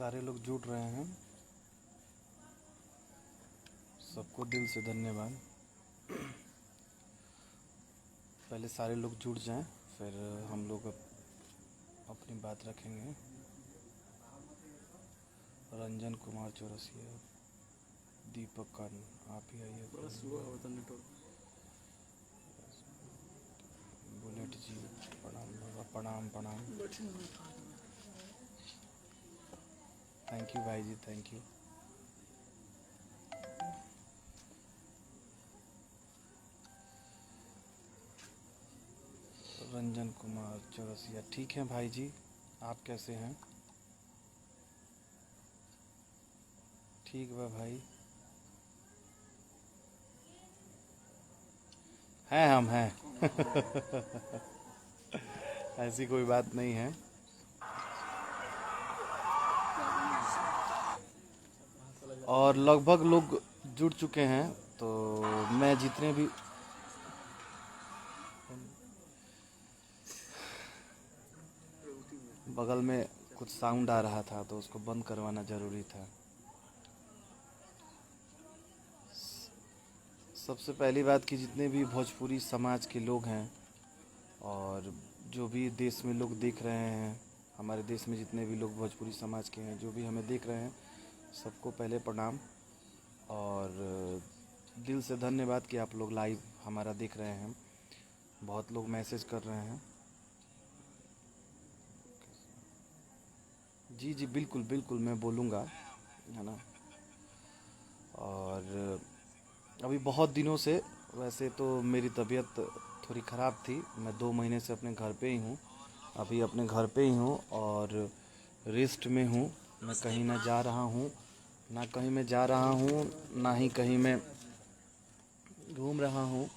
सारे लोग जुड़ रहे हैं, सबको दिल से धन्यवाद। पहले सारे लोग जुड़ जाएं, फिर हम लोग अपनी बात रखेंगे। रंजन कुमार चौरसिया, दीपक कान, आप ही आइए। बुलेट जी प्रणाम बाबा, प्रणाम प्रणाम। थैंक यू भाई जी, थैंक यू। रंजन कुमार चौरसिया, ठीक है भाई जी, आप कैसे हैं? ठीक बा भाई, हैं हम हैं। ऐसी कोई बात नहीं है। और लगभग लोग जुड़ चुके हैं, तो मैं जितने भी बगल में कुछ साउंड आ रहा था तो उसको बंद करवाना ज़रूरी था। सबसे पहली बात कि जितने भी भोजपुरी समाज के लोग हैं और जो भी देश में लोग देख रहे हैं, हमारे देश में जितने भी लोग भोजपुरी समाज के हैं जो भी हमें देख रहे हैं, सबको पहले प्रणाम और दिल से धन्यवाद कि आप लोग लाइव हमारा देख रहे हैं। बहुत लोग मैसेज कर रहे हैं। जी जी बिल्कुल बिल्कुल, मैं बोलूँगा, है ना। और अभी बहुत दिनों से, वैसे तो मेरी तबीयत थोड़ी ख़राब थी, मैं 2 महीने से अपने घर पे ही हूँ। अभी अपने घर पे ही हूँ और रेस्ट में हूँ। मैं कहीं ना जा रहा हूँ, ना कहीं मैं जा रहा हूँ, ना ही कहीं मैं घूम रहा हूँ।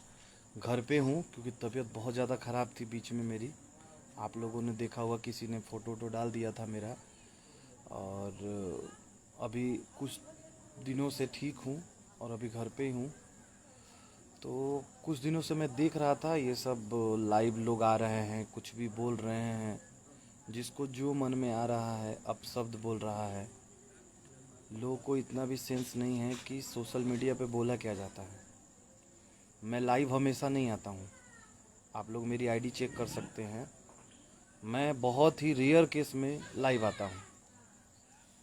घर पे हूँ क्योंकि तबीयत बहुत ज़्यादा ख़राब थी बीच में मेरी। आप लोगों ने देखा होगा, किसी ने फ़ोटो वोटो डाल दिया था मेरा। और अभी कुछ दिनों से ठीक हूँ और अभी घर पे ही हूँ। तो कुछ दिनों से मैं देख रहा था ये सब लाइव लोग आ रहे हैं, कुछ भी बोल रहे हैं, जिसको जो मन में आ रहा है अपशब्द बोल रहा है। लोगों को इतना भी सेंस नहीं है कि सोशल मीडिया पे बोला क्या जाता है। मैं लाइव हमेशा नहीं आता हूँ, आप लोग मेरी आईडी चेक कर सकते हैं। मैं बहुत ही रेयर केस में लाइव आता हूँ।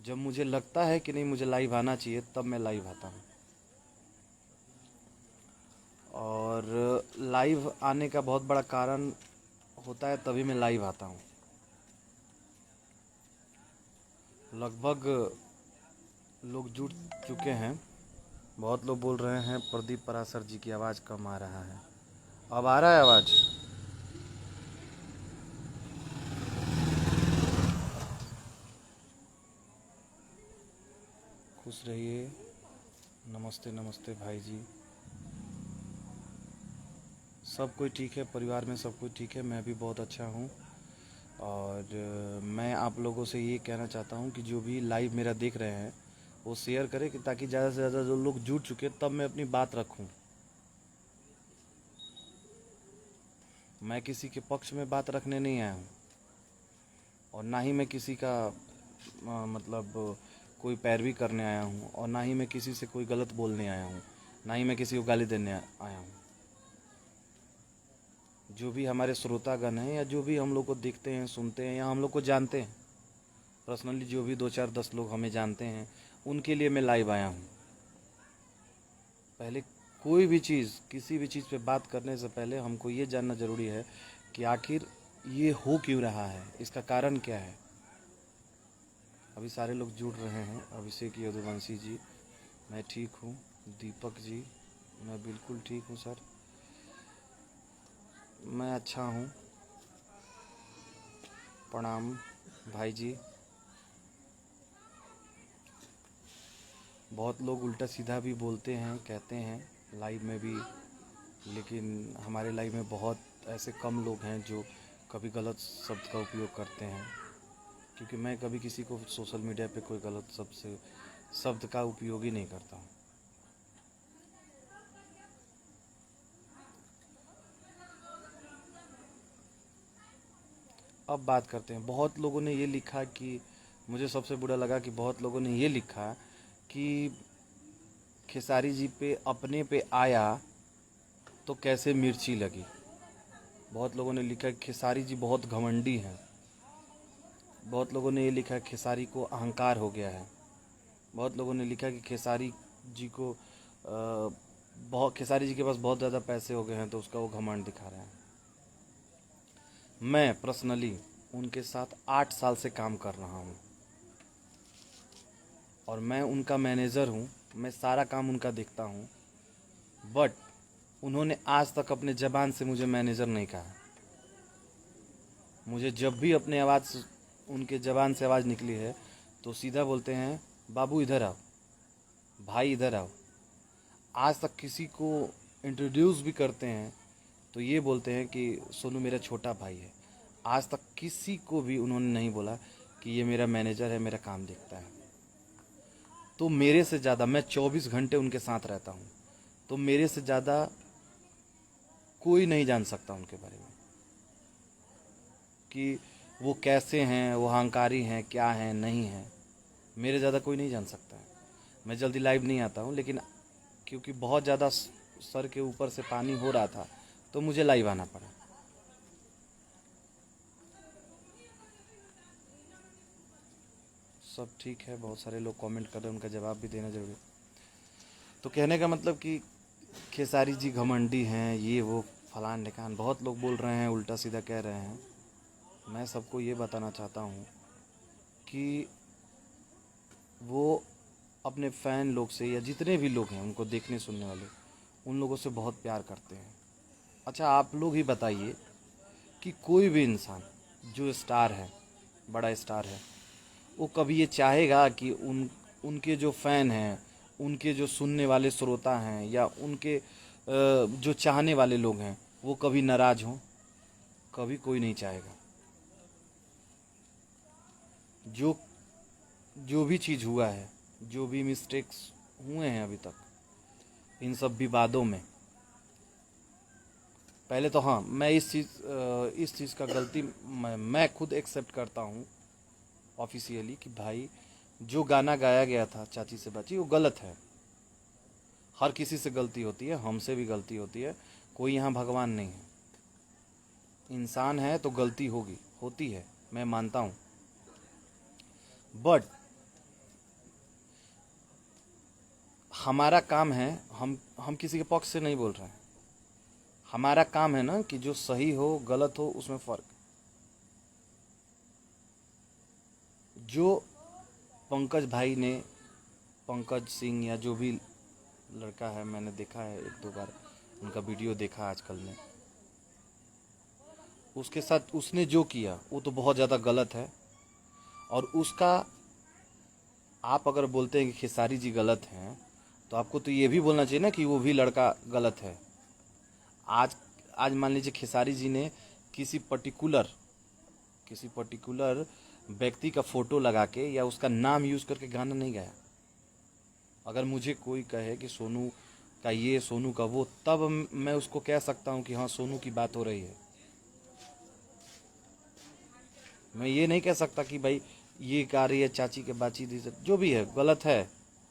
जब मुझे लगता है कि नहीं मुझे लाइव आना चाहिए, तब मैं लाइव आता हूँ। और लाइव आने का बहुत बड़ा कारण होता है, तभी मैं लाइव आता हूँ। लगभग लोग जुड़ चुके हैं। बहुत लोग बोल रहे हैं प्रदीप पराशर जी की आवाज़ कम आ रहा है। अब आ रहा है आवाज़? खुश रहिए। नमस्ते नमस्ते भाई जी। सब कोई ठीक है, परिवार में सब कोई ठीक है, मैं भी बहुत अच्छा हूँ। और मैं आप लोगों से ये कहना चाहता हूँ कि जो भी लाइव मेरा देख रहे हैं वो शेयर करें, कि ताकि ज़्यादा से ज़्यादा जो लोग जुड़ चुके तब मैं अपनी बात रखूँ। मैं किसी के पक्ष में बात रखने नहीं आया हूँ और ना ही मैं किसी का मतलब कोई पैरवी करने आया हूँ, और ना ही मैं किसी से कोई गलत बोलने आया हूँ, ना ही मैं किसी को गाली देने आया हूँ। जो भी हमारे श्रोतागण हैं या जो भी हम लोग को देखते हैं, सुनते हैं या हम लोग को जानते हैं पर्सनली, जो भी 2 4 10 लोग हमें जानते हैं, उनके लिए मैं लाइव आया हूँ। पहले कोई भी चीज़, किसी भी चीज़ पे बात करने से पहले हमको ये जानना ज़रूरी है कि आखिर ये हो क्यों रहा है, इसका कारण क्या है। अभी सारे लोग जुड़ रहे हैं। अभिषेक यदुवंशी जी, मैं ठीक हूँ। दीपक जी, मैं बिल्कुल ठीक हूँ सर, मैं अच्छा हूँ। प्रणाम भाई जी। बहुत लोग उल्टा सीधा भी बोलते हैं, कहते हैं लाइव में भी, लेकिन हमारे लाइव में बहुत ऐसे कम लोग हैं जो कभी गलत शब्द का उपयोग करते हैं, क्योंकि मैं कभी किसी को सोशल मीडिया पे कोई गलत शब्द का उपयोग ही नहीं करता हूँ। अब बात करते हैं। बहुत लोगों ने ये लिखा कि मुझे सबसे बुरा लगा कि बहुत लोगों ने ये लिखा कि खेसारी जी पे अपने पे आया तो कैसे मिर्ची लगी। बहुत लोगों ने लिखा कि खेसारी जी बहुत घमंडी हैं। बहुत लोगों ने ये लिखा कि खेसारी को अहंकार हो गया है। बहुत लोगों ने लिखा कि खेसारी जी को बहुत खेसारी जी के पास बहुत ज़्यादा पैसे हो गए हैं तो उसका वो घमंड दिखा रहे हैं। मैं पर्सनली उनके साथ 8 साल से काम कर रहा हूँ और मैं उनका मैनेजर हूँ। मैं सारा काम उनका देखता हूँ, बट उन्होंने आज तक अपने ज़बान से मुझे मैनेजर नहीं कहा। मुझे जब भी अपने आवाज़ उनके ज़बान से आवाज़ निकली है तो सीधा बोलते हैं बाबू इधर आओ, भाई इधर आओ। आज तक किसी को इंट्रोड्यूस भी करते हैं तो ये बोलते हैं कि सोनू मेरा छोटा भाई है। आज तक किसी को भी उन्होंने नहीं बोला कि ये मेरा मैनेजर है, मेरा काम देखता है। तो मेरे से ज़्यादा, मैं 24 घंटे उनके साथ रहता हूँ, तो मेरे से ज़्यादा कोई नहीं जान सकता उनके बारे में कि वो कैसे हैं, वो अहंकारी हैं, क्या हैं, नहीं हैं। मेरे ज़्यादा कोई नहीं जान सकता है। मैं जल्दी लाइव नहीं आता हूँ, लेकिन क्योंकि बहुत ज़्यादा सर के ऊपर से पानी हो रहा था तो मुझे लाइव आना पड़ा। सब ठीक है, बहुत सारे लोग कमेंट कर रहे हैं, उनका जवाब भी देना जरूरी। तो कहने का मतलब कि खेसारी जी घमंडी हैं, ये वो फलान ढिकान, बहुत लोग बोल रहे हैं, उल्टा सीधा कह रहे हैं। मैं सबको ये बताना चाहता हूँ कि वो अपने फ़ैन लोग से या जितने भी लोग हैं उनको देखने सुनने वाले, उन लोगों से बहुत प्यार करते हैं। अच्छा, आप लोग ही बताइए कि कोई भी इंसान जो स्टार है, बड़ा स्टार है, वो कभी ये चाहेगा कि उनके जो फ़ैन हैं, उनके जो सुनने वाले श्रोता हैं या उनके जो चाहने वाले लोग हैं वो कभी नाराज़ हों? कभी कोई नहीं चाहेगा। जो जो भी चीज़ हुआ है, जो भी मिस्टेक्स हुए हैं अभी तक इन सब विवादों में, पहले तो हाँ, मैं इस चीज़ का गलती मैं खुद एक्सेप्ट करता हूँ ऑफिशियली कि भाई जो गाना गाया गया था चाची से बाची वो गलत है। हर किसी से गलती होती है, हमसे भी गलती होती है, कोई यहाँ भगवान नहीं है। इंसान है तो गलती होगी, होती है, मैं मानता हूँ। बट हमारा काम है, हम किसी के पक्ष से नहीं बोल रहे हैं। हमारा काम है ना कि जो सही हो गलत हो उसमें फ़र्क। जो पंकज भाई ने, पंकज सिंह या जो भी लड़का है, मैंने देखा है 1-2 बार उनका वीडियो देखा आजकल में, उसके साथ उसने जो किया वो तो बहुत ज़्यादा गलत है। और उसका आप अगर बोलते हैं कि खेसारी जी गलत हैं तो आपको तो ये भी बोलना चाहिए ना कि वो भी लड़का गलत है। आज आज मान लीजिए खेसारी जी ने किसी पर्टिकुलर व्यक्ति का फ़ोटो लगा के या उसका नाम यूज़ करके गाना नहीं गाया। अगर मुझे कोई कहे कि सोनू का ये, सोनू का वो, तब मैं उसको कह सकता हूँ कि हाँ सोनू की बात हो रही है। मैं ये नहीं कह सकता कि भाई ये गा रही है चाची के बाची दी, जो भी है गलत है,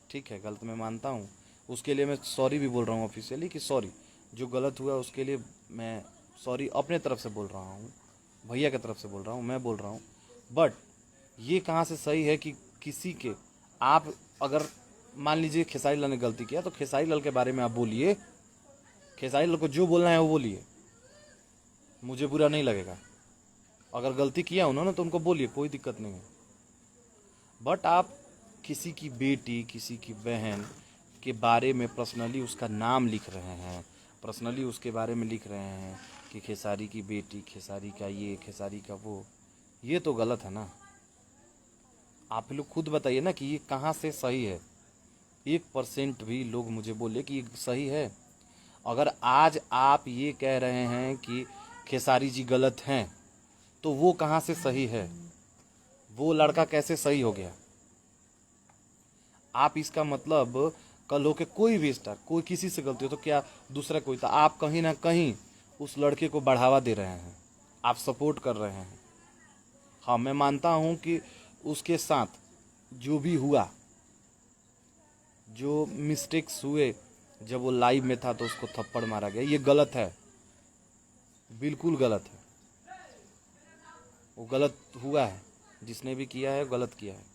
ठीक है, गलत मैं मानता हूँ। उसके लिए मैं सॉरी भी बोल रहा हूँ ऑफिशियली कि सॉरी, जो गलत हुआ उसके लिए मैं सॉरी अपने तरफ से बोल रहा हूँ, भैया की तरफ से बोल रहा हूँ, मैं बोल रहा हूँ। बट ये कहाँ से सही है कि किसी के, आप अगर मान लीजिए खेसारी लाल ने गलती किया तो खेसारी लाल के बारे में आप बोलिए, खेसारी लाल को जो बोलना है वो बोलिए, मुझे बुरा नहीं लगेगा। अगर गलती किया उन्होंने तो उनको बोलिए, कोई दिक्कत नहीं है। बट आप किसी की बेटी, किसी की बहन के बारे में पर्सनली उसका नाम लिख रहे हैं, पर्सनली उसके बारे में लिख रहे हैं कि खेसारी की बेटी, खेसारी का ये, खेसारी का वो, ये तो गलत है ना। आप लोग खुद बताइए ना कि ये कहाँ से सही है। 1% भी लोग मुझे बोले कि ये सही है। अगर आज आप ये कह रहे हैं कि खेसारी जी गलत हैं तो वो कहाँ से सही है? वो लड़का कैसे सही हो गया? आप इसका मतलब कल हो के कोई भी स्टार, कोई किसी से गलती हो तो क्या दूसरा कोई था, आप कहीं ना कहीं उस लड़के को बढ़ावा दे रहे हैं, आप सपोर्ट कर रहे हैं। हाँ, मैं मानता हूँ कि उसके साथ जो भी हुआ, जो मिस्टेक्स हुए, जब वो लाइव में था तो उसको थप्पड़ मारा गया, ये गलत है, बिल्कुल गलत है। वो गलत हुआ है, जिसने भी किया है गलत किया है।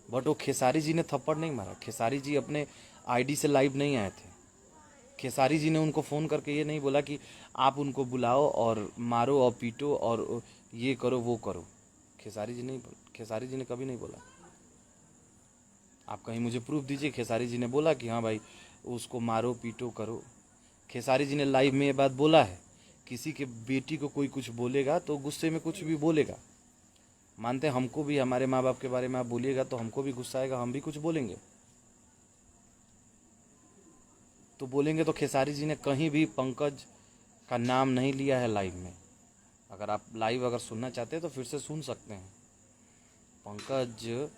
बट वो खेसारी जी ने थप्पड़ नहीं मारा। खेसारी जी अपने आईडी से लाइव नहीं आए थे। खेसारी जी ने उनको फ़ोन करके ये नहीं बोला कि आप उनको बुलाओ और मारो और पीटो और ये करो वो करो। खेसारी जी ने कभी नहीं बोला। आप कहीं मुझे प्रूफ दीजिए खेसारी जी ने बोला कि हाँ भाई उसको मारो पीटो करो। खेसारी जी ने लाइव में ये बात बोला है, किसी के बेटी को कोई कुछ बोलेगा तो गुस्से में कुछ भी बोलेगा। मानते हैं हमको भी हमारे माँ बाप के बारे में आप बोलिएगा तो हमको भी गुस्सा आएगा, हम भी कुछ बोलेंगे। तो बोलेंगे तो खेसारी जी ने कहीं भी पंकज का नाम नहीं लिया है लाइव में। अगर आप लाइव अगर सुनना चाहते हैं तो फिर से सुन सकते हैं। पंकज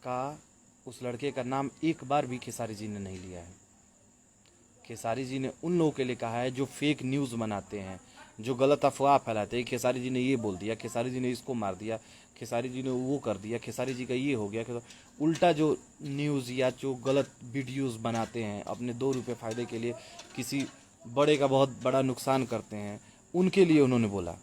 का उस लड़के का नाम एक बार भी खेसारी जी ने नहीं लिया है। खेसारी जी ने उन लोगों के लिए कहा है जो फेक न्यूज़ बनाते हैं, जो गलत अफवाह फैलाते हैं। खेसारी जी ने ये बोल दिया, खेसारी जी ने इसको मार दिया, खेसारी जी ने वो कर दिया, खेसारी जी का ये हो गया। उल्टा जो न्यूज़ या जो गलत वीडियोस बनाते हैं अपने 2 रुपये फ़ायदे के लिए, किसी बड़े का बहुत बड़ा नुकसान करते हैं, उनके लिए उन्होंने बोला।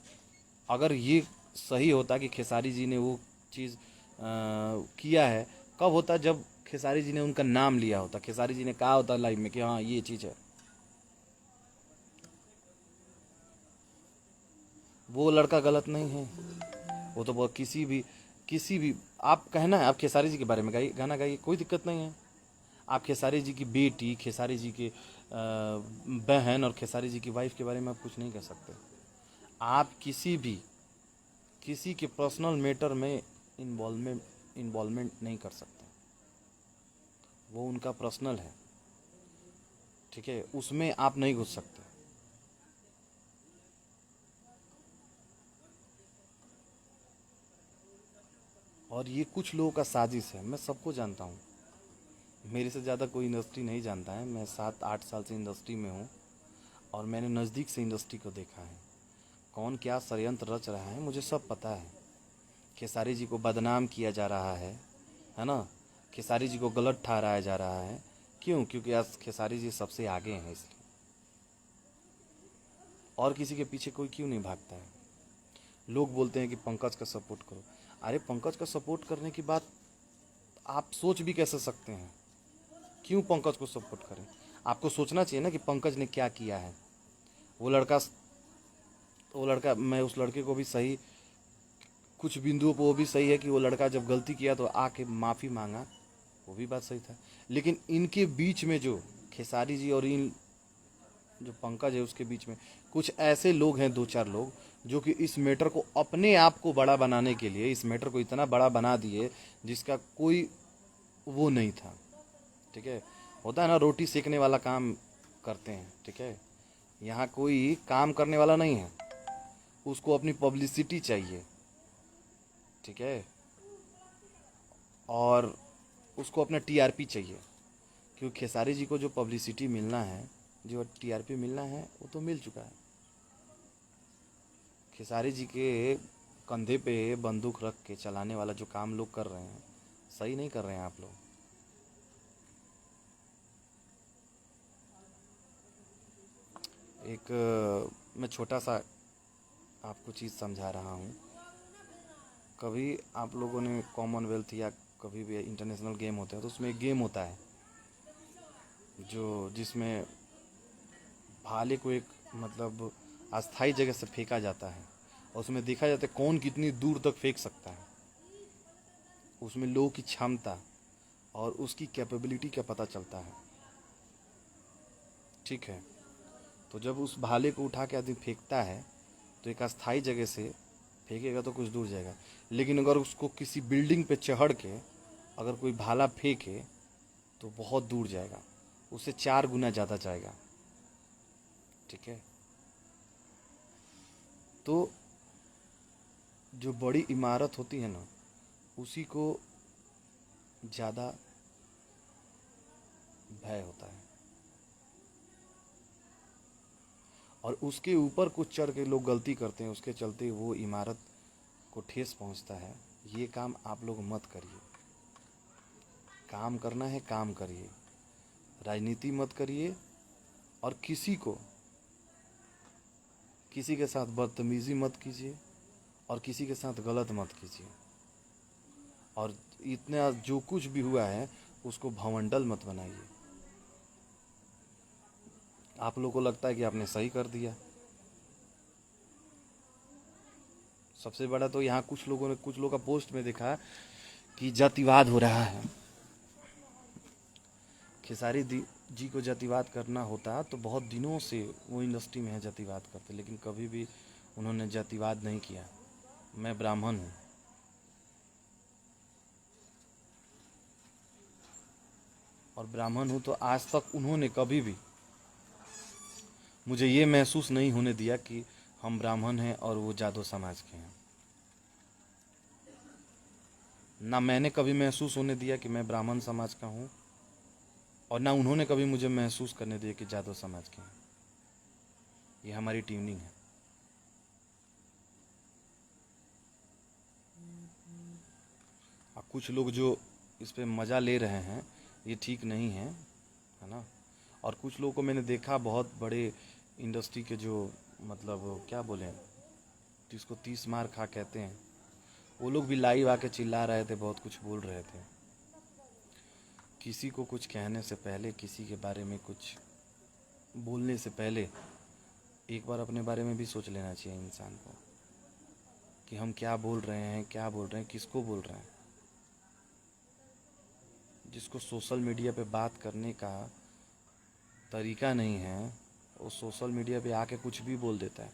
अगर ये सही होता कि खेसारी जी ने वो चीज़ किया है, कब होता? जब खेसारी जी ने उनका नाम लिया होता, खेसारी जी ने कहा होता लाइव में कि हाँ ये चीज़ है। वो लड़का गलत नहीं है। वो तो बहुत किसी भी आप कहना है, आप खेसारी जी के बारे में गाइए, गाना गाइए, कोई दिक्कत नहीं है। आप खेसारी जी की बेटी, खेसारी जी की बहन और खेसारी जी की वाइफ के बारे में आप कुछ नहीं कह सकते। आप किसी के पर्सनल मैटर में इन्वॉल्वमेंट नहीं कर सकते। वो उनका पर्सनल है, ठीक है, उसमें आप नहीं घुस सकते। और ये कुछ लोगों का साजिश है, मैं सबको जानता हूँ। मेरे से ज़्यादा कोई इंडस्ट्री नहीं जानता है। मैं 7-8 साल से इंडस्ट्री में हूँ और मैंने नज़दीक से इंडस्ट्री को देखा है। कौन क्या षड्यंत्र रच रहा है मुझे सब पता है। खेसारी जी को बदनाम किया जा रहा है ना? खेसारी जी को गलत ठहराया जा रहा है। क्यों? क्योंकि आज खेसारी जी सबसे आगे हैं इसलिए। और किसी के पीछे कोई क्यों नहीं भागता है? लोग बोलते हैं कि पंकज का सपोर्ट करो। अरे पंकज का सपोर्ट करने की बात आप सोच भी कैसे सकते हैं? क्यों पंकज को सपोर्ट करें? आपको सोचना चाहिए ना कि पंकज ने क्या किया है। वो लड़का मैं उस लड़के को भी सही, कुछ बिंदुओं पर वो भी सही है कि वो लड़का जब गलती किया तो आके माफ़ी मांगा, वो भी बात सही था। लेकिन इनके बीच में जो खेसारी जी और इन जो पंकज है उसके बीच में कुछ ऐसे लोग हैं, 2-4 लोग, जो कि इस मैटर को अपने आप को बड़ा बनाने के लिए इस मैटर को इतना बड़ा बना दिए जिसका कोई वो नहीं था। ठीक है, होता है ना, रोटी सेकने वाला काम करते हैं। ठीक है, यहाँ कोई काम करने वाला नहीं है, उसको अपनी पब्लिसिटी चाहिए। ठीक है, और उसको अपना टीआरपी चाहिए। क्योंकि खेसारी जी को जो पब्लिसिटी मिलना है, जो टीआरपी मिलना है, वो तो मिल चुका है। खेसारी जी के कंधे पे बंदूक रख के चलाने वाला जो काम लोग कर रहे हैं, सही नहीं कर रहे हैं आप लोग। मैं छोटा सा आपको चीज़ समझा रहा हूँ। कभी आप लोगों ने कॉमनवेल्थ या कभी भी इंटरनेशनल गेम होते हैं तो उसमें एक गेम होता है जिसमें भाले को एक मतलब अस्थाई जगह से फेंका जाता है और उसमें देखा जाता है कौन कितनी दूर तक फेंक सकता है। उसमें लोगों की क्षमता और उसकी कैपेबिलिटी का पता चलता है। ठीक है, तो जब उस भाले को उठा के आदमी फेंकता है तो एक अस्थाई जगह से फेंकेगा तो कुछ दूर जाएगा। लेकिन अगर उसको किसी बिल्डिंग पे चढ़ के अगर कोई भाला फेंके तो बहुत दूर जाएगा, उससे 4 गुना ज़्यादा जाएगा। ठीक है, तो जो बड़ी इमारत होती है ना, उसी को ज़्यादा भय होता है। और उसके ऊपर कुछ चढ़ के लोग गलती करते हैं, उसके चलते वो इमारत को ठेस पहुंचता है। ये काम आप लोग मत करिए। काम करना है काम करिए, राजनीति मत करिए, और किसी के साथ बदतमीज़ी मत कीजिए, और किसी के साथ गलत मत कीजिए। और इतना जो कुछ भी हुआ है उसको भंवंडल मत बनाइए। आप लोगों को लगता है कि आपने सही कर दिया। सबसे बड़ा तो यहाँ कुछ लोगों का पोस्ट में देखा कि जातिवाद हो रहा है। खेसारी जी को जातिवाद करना होता तो बहुत दिनों से वो इंडस्ट्री में है, जातिवाद करते, लेकिन कभी भी उन्होंने जातिवाद नहीं किया। मैं ब्राह्मण हूँ, और ब्राह्मण हूँ तो आज तक उन्होंने कभी भी मुझे ये महसूस नहीं होने दिया कि हम ब्राह्मण हैं और वो जादव समाज के हैं। ना मैंने कभी महसूस होने दिया कि मैं ब्राह्मण समाज का हूँ, और ना उन्होंने कभी मुझे महसूस करने दिया कि जादव समाज के हैं। ये हमारी ट्यूनिंग है। और कुछ लोग जो इस पे मज़ा ले रहे हैं ये ठीक नहीं है ना। और कुछ लोगों को मैंने देखा, बहुत बड़े इंडस्ट्री के जो मतलब क्या बोले, जिसको 30 मार खा कहते हैं, वो लोग भी लाइव आके चिल्ला रहे थे, बहुत कुछ बोल रहे थे। किसी को कुछ कहने से पहले, किसी के बारे में कुछ बोलने से पहले एक बार अपने बारे में भी सोच लेना चाहिए इंसान को कि हम क्या बोल रहे हैं, किसको बोल रहे हैं। जिसको सोशल मीडिया पे बात करने का तरीका नहीं है, वो सोशल मीडिया पे आके कुछ भी बोल देता है।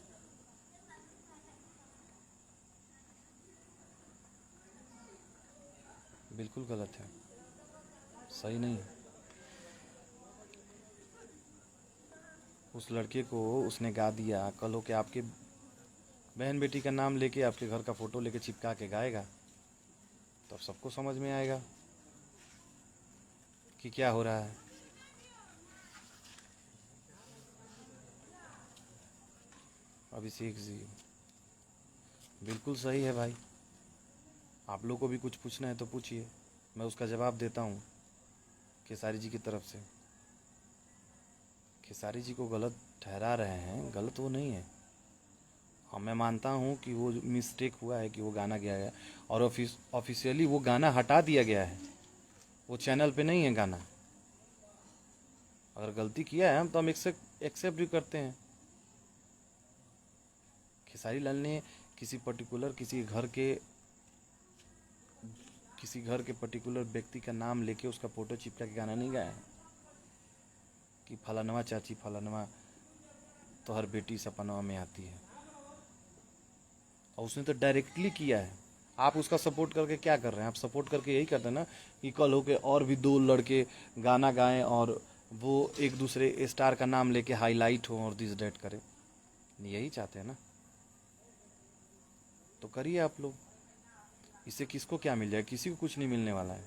बिल्कुल गलत है, सही नहीं है। उस लड़के को उसने गा दिया, कल हो के आपके बहन बेटी का नाम लेके, आपके घर का फ़ोटो लेके चिपका के गाएगा, तब सबको समझ में आएगा कि क्या हो रहा है। अभिषेक जी बिल्कुल सही है भाई, आप लोग को भी कुछ पूछना है तो पूछिए, मैं उसका जवाब देता हूँ। खेसारी जी की तरफ से खेसारी जी को गलत ठहरा रहे हैं, गलत वो नहीं है। हाँ, मैं मानता हूँ कि वो मिस्टेक हुआ है कि वो गाना गया है, और ऑफिशियली वो गाना हटा दिया गया है, वो चैनल पे नहीं है गाना। अगर गलती किया है हम तो हम एक्सेप्ट भी करते हैं। खेसारी लाल ने किसी पर्टिकुलर किसी घर के पर्टिकुलर व्यक्ति का नाम लेके उसका फ़ोटो चिपका के गाना नहीं गाया है कि फलानवा चाची फलानवा तो हर बेटी सपनवा में आती है। और उसने तो डायरेक्टली किया है। आप उसका सपोर्ट करके क्या कर रहे हैं? आप सपोर्ट करके यही करते हैं ना कि कल हो के और भी दो लड़के गाना गाएं और वो एक दूसरे स्टार का नाम लेके हाईलाइट हो और दिस डेट करें। यही चाहते हैं ना, तो करिए आप लोग। इससे किसको क्या मिल जाए? किसी को कुछ नहीं मिलने वाला है।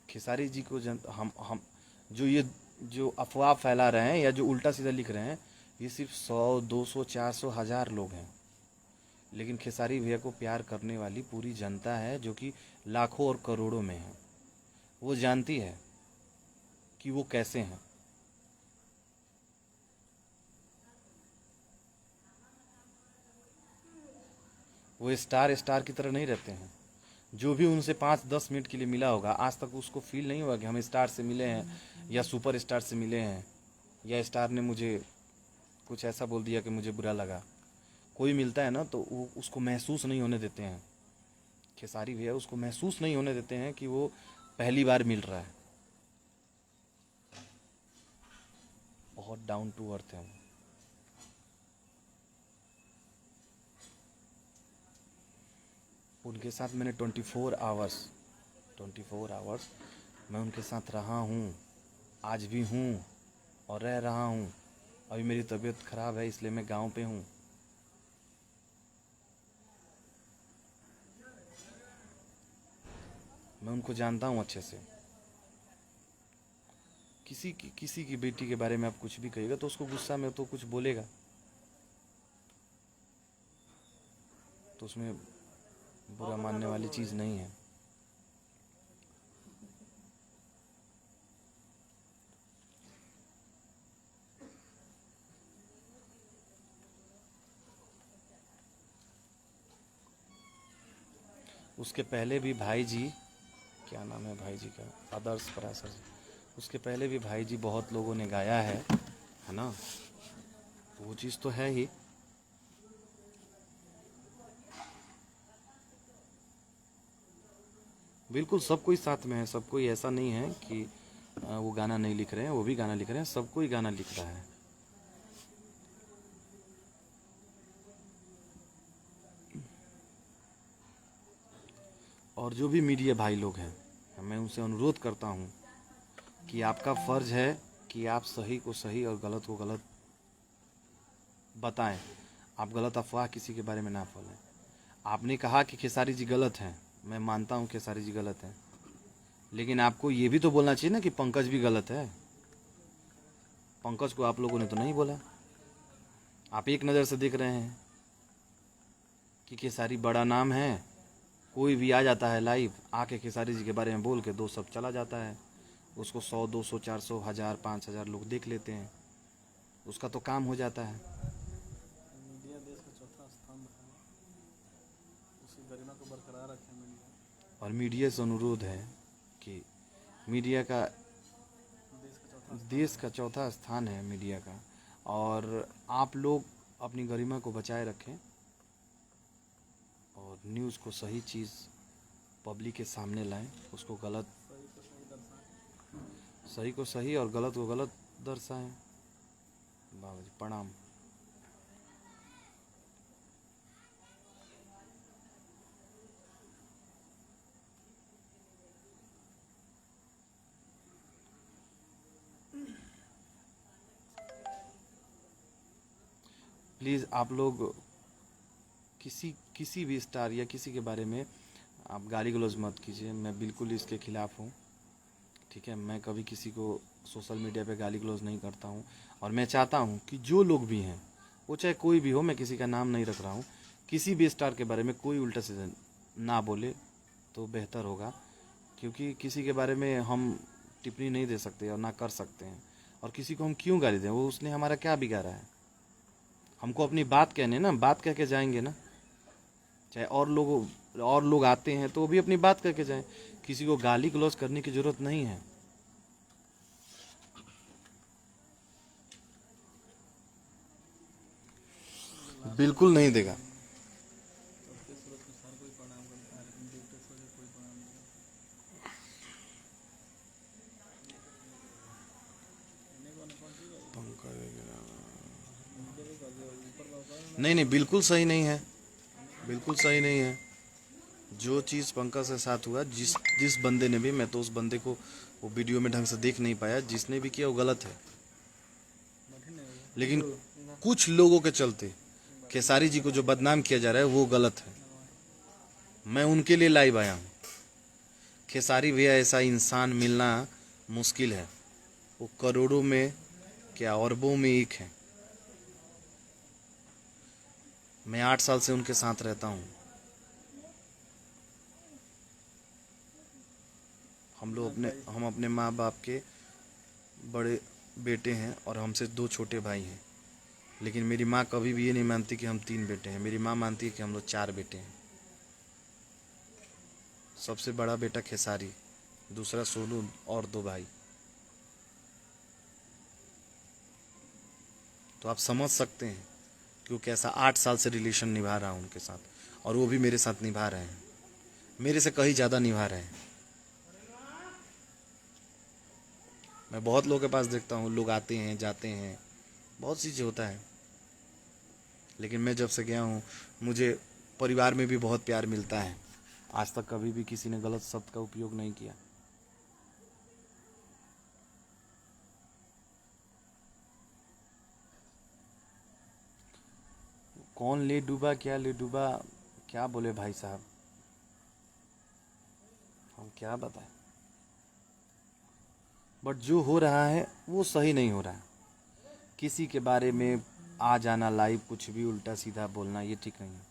खेसारी जी को हम जो अफवाह फैला रहे हैं या जो उल्टा सीधा लिख रहे हैं, ये सिर्फ 100, 200, 400, 1000 लोग हैं। लेकिन खेसारी भैया को प्यार करने वाली पूरी जनता है, जो कि लाखों और करोड़ों में है। वो जानती है कि वो कैसे हैं। वो स्टार स्टार की तरह नहीं रहते हैं। जो भी उनसे 5-10 मिनट के लिए मिला होगा, आज तक उसको फील नहीं हुआ कि हम स्टार से मिले हैं या सुपर स्टार से मिले हैं, या स्टार ने मुझे कुछ ऐसा बोल दिया कि मुझे बुरा लगा। कोई मिलता है ना तो वो उसको महसूस नहीं होने देते हैं। खेसारी भैया उसको महसूस नहीं होने देते हैं कि वो पहली बार मिल रहा है। बहुत डाउन टू अर्थ है। उनके साथ मैंने 24 आवर्स मैं उनके साथ रहा हूँ, आज भी हूँ और रह रहा हूँ। अभी मेरी तबीयत ख़राब है इसलिए मैं गांव पे हूँ। मैं उनको जानता हूँ अच्छे से किसी की बेटी के बारे में आप कुछ भी कहिएगा तो उसको गुस्सा में तो कुछ बोलेगा, तो उसमें बुरा मानने वाली चीज़ नहीं है। उसके पहले भी भाई जी, क्या नाम है भाई जी का, आदर्श पराशर जी, उसके पहले भी भाई जी बहुत लोगों ने गाया है ना, वो चीज़ तो है ही। बिल्कुल सब कोई साथ में है, सब कोई, ऐसा नहीं है कि वो गाना नहीं लिख रहे हैं, वो भी गाना लिख रहे हैं, सब कोई गाना लिख रहा है। और जो भी मीडिया भाई लोग हैं, मैं उनसे अनुरोध करता हूँ कि आपका फ़र्ज़ है कि आप सही को सही और गलत को गलत बताएं। आप गलत अफवाह किसी के बारे में ना फैलाएं। आपने कहा कि खेसारी जी गलत हैं, मैं मानता हूँ खेसारी जी गलत हैं, लेकिन आपको ये भी तो बोलना चाहिए ना कि पंकज भी गलत है। पंकज को आप लोगों ने तो नहीं बोला। आप एक नज़र से देख रहे हैं कि खेसारी बड़ा नाम है, कोई भी आ जाता है लाइव, आके खेसारी जी के बारे में बोल के दो सब चला जाता है, उसको 100 200 400 1000 5000 लोग देख लेते हैं, उसका तो काम हो जाता है। मीडिया देश का चौथा स्तंभ है, उसकी गरिमा को बरकरार रखे मीडिया। और मीडिया से अनुरोध है कि मीडिया का देश का चौथा स्थान है मीडिया का, और आप लोग अपनी गरिमा को बचाए रखें और न्यूज़ को सही चीज़ पब्लिक के सामने लाएं, उसको गलत सही को सही और गलत को गलत दर्शाएं। बाबा जी प्रणाम। प्लीज़ आप लोग किसी भी स्टार या किसी के बारे में आप गाली गलौज मत कीजिए, मैं बिल्कुल इसके खिलाफ़ हूँ। ठीक है, मैं कभी किसी को सोशल मीडिया पे गाली गलौज नहीं करता हूँ, और मैं चाहता हूँ कि जो लोग भी हैं, वो चाहे कोई भी हो, मैं किसी का नाम नहीं रख रहा हूँ, किसी भी स्टार के बारे में कोई उल्टा सीधा ना बोले तो बेहतर होगा, क्योंकि किसी के बारे में हम टिप्पणी नहीं दे सकते और ना कर सकते हैं, और किसी को हम क्यों गाली दें, वो उसने हमारा क्या बिगाड़ा है। हमको अपनी बात कहने ना, बात कह के जाएंगे ना, चाहे और लोग आते हैं तो वो भी अपनी बात करके जाएं, किसी को गाली गलौज करने की जरूरत नहीं है। बिल्कुल नहीं देगा। सबके सूरत में हर कोई प्रणाम करता है, लेकिन डिक्टेटर से कोई प्रणाम नहीं करता। नहीं नहीं, बिल्कुल सही नहीं है, बिल्कुल सही नहीं है। जो चीज़ पंकज के साथ हुआ, जिस बंदे ने भी, मैं तो उस बंदे को वो वीडियो में ढंग से देख नहीं पाया, जिसने भी किया वो गलत है, लेकिन कुछ लोगों के चलते खेसारी जी को जो बदनाम किया जा रहा है वो गलत है। मैं उनके लिए लाइव आया हूँ। खेसारी भैया ऐसा इंसान मिलना मुश्किल है, वो करोड़ों में क्या अरबों में एक है। मैं 8 साल से उनके साथ रहता हूँ। हम अपने माँ बाप के बड़े बेटे हैं और हमसे 2 छोटे भाई हैं, लेकिन मेरी माँ कभी भी ये नहीं मानती कि हम 3 बेटे हैं। मेरी माँ मानती है कि हम लोग 4 बेटे हैं। सबसे बड़ा बेटा खेसारी, दूसरा सोनू और 2 भाई। तो आप समझ सकते हैं कि वो कैसा 8 साल से रिलेशन निभा रहा हूँ उनके साथ, और वो भी मेरे साथ निभा रहे हैं, मेरे से कहीं ज़्यादा निभा रहे हैं। मैं बहुत लोगों के पास देखता हूँ, लोग आते हैं जाते हैं, बहुत सी चीज़ होता है, लेकिन मैं जब से गया हूँ मुझे परिवार में भी बहुत प्यार मिलता है। आज तक कभी भी किसी ने गलत शब्द का उपयोग नहीं किया। कौन ले डूबा, क्या बोले भाई साहब, हम क्या बताएं। बट जो हो रहा है वो सही नहीं हो रहा है। किसी के बारे में आ जाना लाइव, कुछ भी उल्टा सीधा बोलना, ये ठीक नहीं है।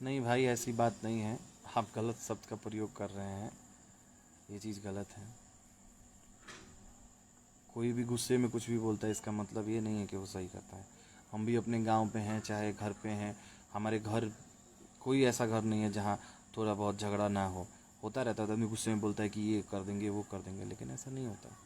नहीं भाई, ऐसी बात नहीं है, आप गलत शब्द का प्रयोग कर रहे हैं, ये चीज़ गलत है। कोई भी गुस्से में कुछ भी बोलता है इसका मतलब ये नहीं है कि वो सही करता है। हम भी अपने गांव पे हैं, चाहे घर पे हैं, हमारे घर कोई ऐसा घर नहीं है जहाँ थोड़ा बहुत झगड़ा ना हो। होता रहता है, तो आदमी गुस्से में बोलता है कि ये कर देंगे वो कर देंगे, लेकिन ऐसा नहीं होता।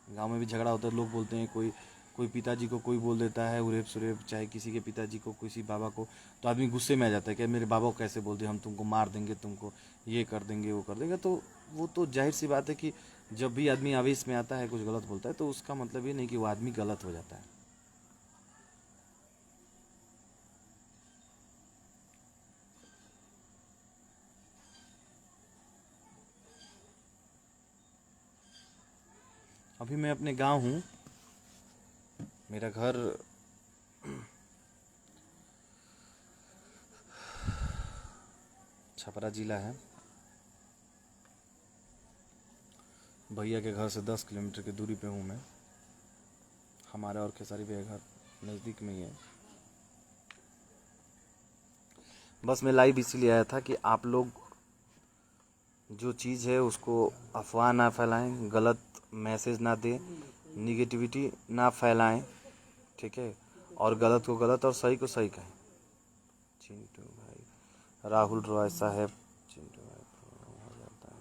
गांव में भी झगड़ा होता है, लोग बोलते हैं, कोई कोई पिताजी को कोई बोल देता है उरेप सुरेप, चाहे किसी के पिताजी को, किसी बाबा को, तो आदमी गुस्से में आ जाता है कि मेरे बाबा को कैसे बोल दिए, हम तुमको मार देंगे, तुमको ये कर देंगे वो कर देंगे। तो वो तो जाहिर सी बात है कि जब भी आदमी आवेश में आता है, कुछ गलत बोलता है, तो उसका मतलब ये नहीं कि वो आदमी गलत हो जाता है। अभी मैं अपने गांव हूँ, मेरा घर छपरा जिला है। भैया के घर से 10 किलोमीटर की दूरी पे हूँ मैं। हमारा और खेसारी भैया घर नज़दीक में ही है। बस मैं लाइव इसीलिए आया था कि आप लोग जो चीज़ है उसको अफवाह ना फैलाएं, गलत मैसेज ना दें, निगेटिविटी ना फैलाएं, ठीक है, और गलत को गलत और सही को सही कहें। चिंटू भाई, राहुल रॉय साहब, चिंटू भाई हो जाता है।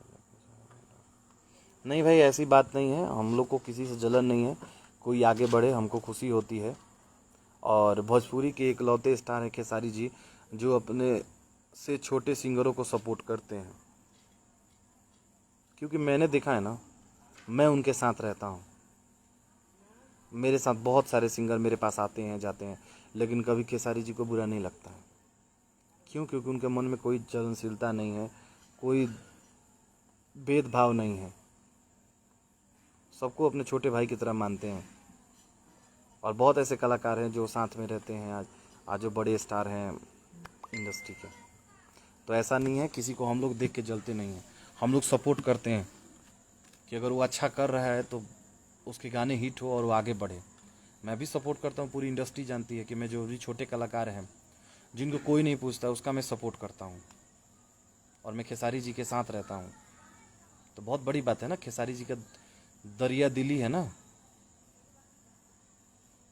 नहीं भाई, ऐसी बात नहीं है, हम लोग को किसी से जलन नहीं है, कोई आगे बढ़े हमको खुशी होती है। और भोजपुरी के इकलौते स्टार हैं खेसारी जी, जो अपने से छोटे सिंगरों को सपोर्ट करते हैं। क्योंकि मैंने देखा है ना, मैं उनके साथ रहता हूँ, मेरे साथ बहुत सारे सिंगर मेरे पास आते हैं जाते हैं, लेकिन कभी खेसारी जी को बुरा नहीं लगता है। क्यों? क्योंकि उनके मन में कोई जलनशीलता नहीं है, कोई भेदभाव नहीं है, सबको अपने छोटे भाई की तरह मानते हैं। और बहुत ऐसे कलाकार हैं जो साथ में रहते हैं आज जो बड़े स्टार हैं इंडस्ट्री के। तो ऐसा नहीं है, किसी को हम लोग देख के जलते नहीं हैं, हम लोग सपोर्ट करते हैं कि अगर वो अच्छा कर रहा है तो उसके गाने हिट हो और वो आगे बढ़े। मैं भी सपोर्ट करता हूँ, पूरी इंडस्ट्री जानती है कि मैं जो भी छोटे कलाकार हैं जिनको कोई नहीं पूछता, उसका मैं सपोर्ट करता हूँ, और मैं खेसारी जी के साथ रहता हूँ। तो बहुत बड़ी बात है ना, खेसारी जी का दरिया दिली है ना।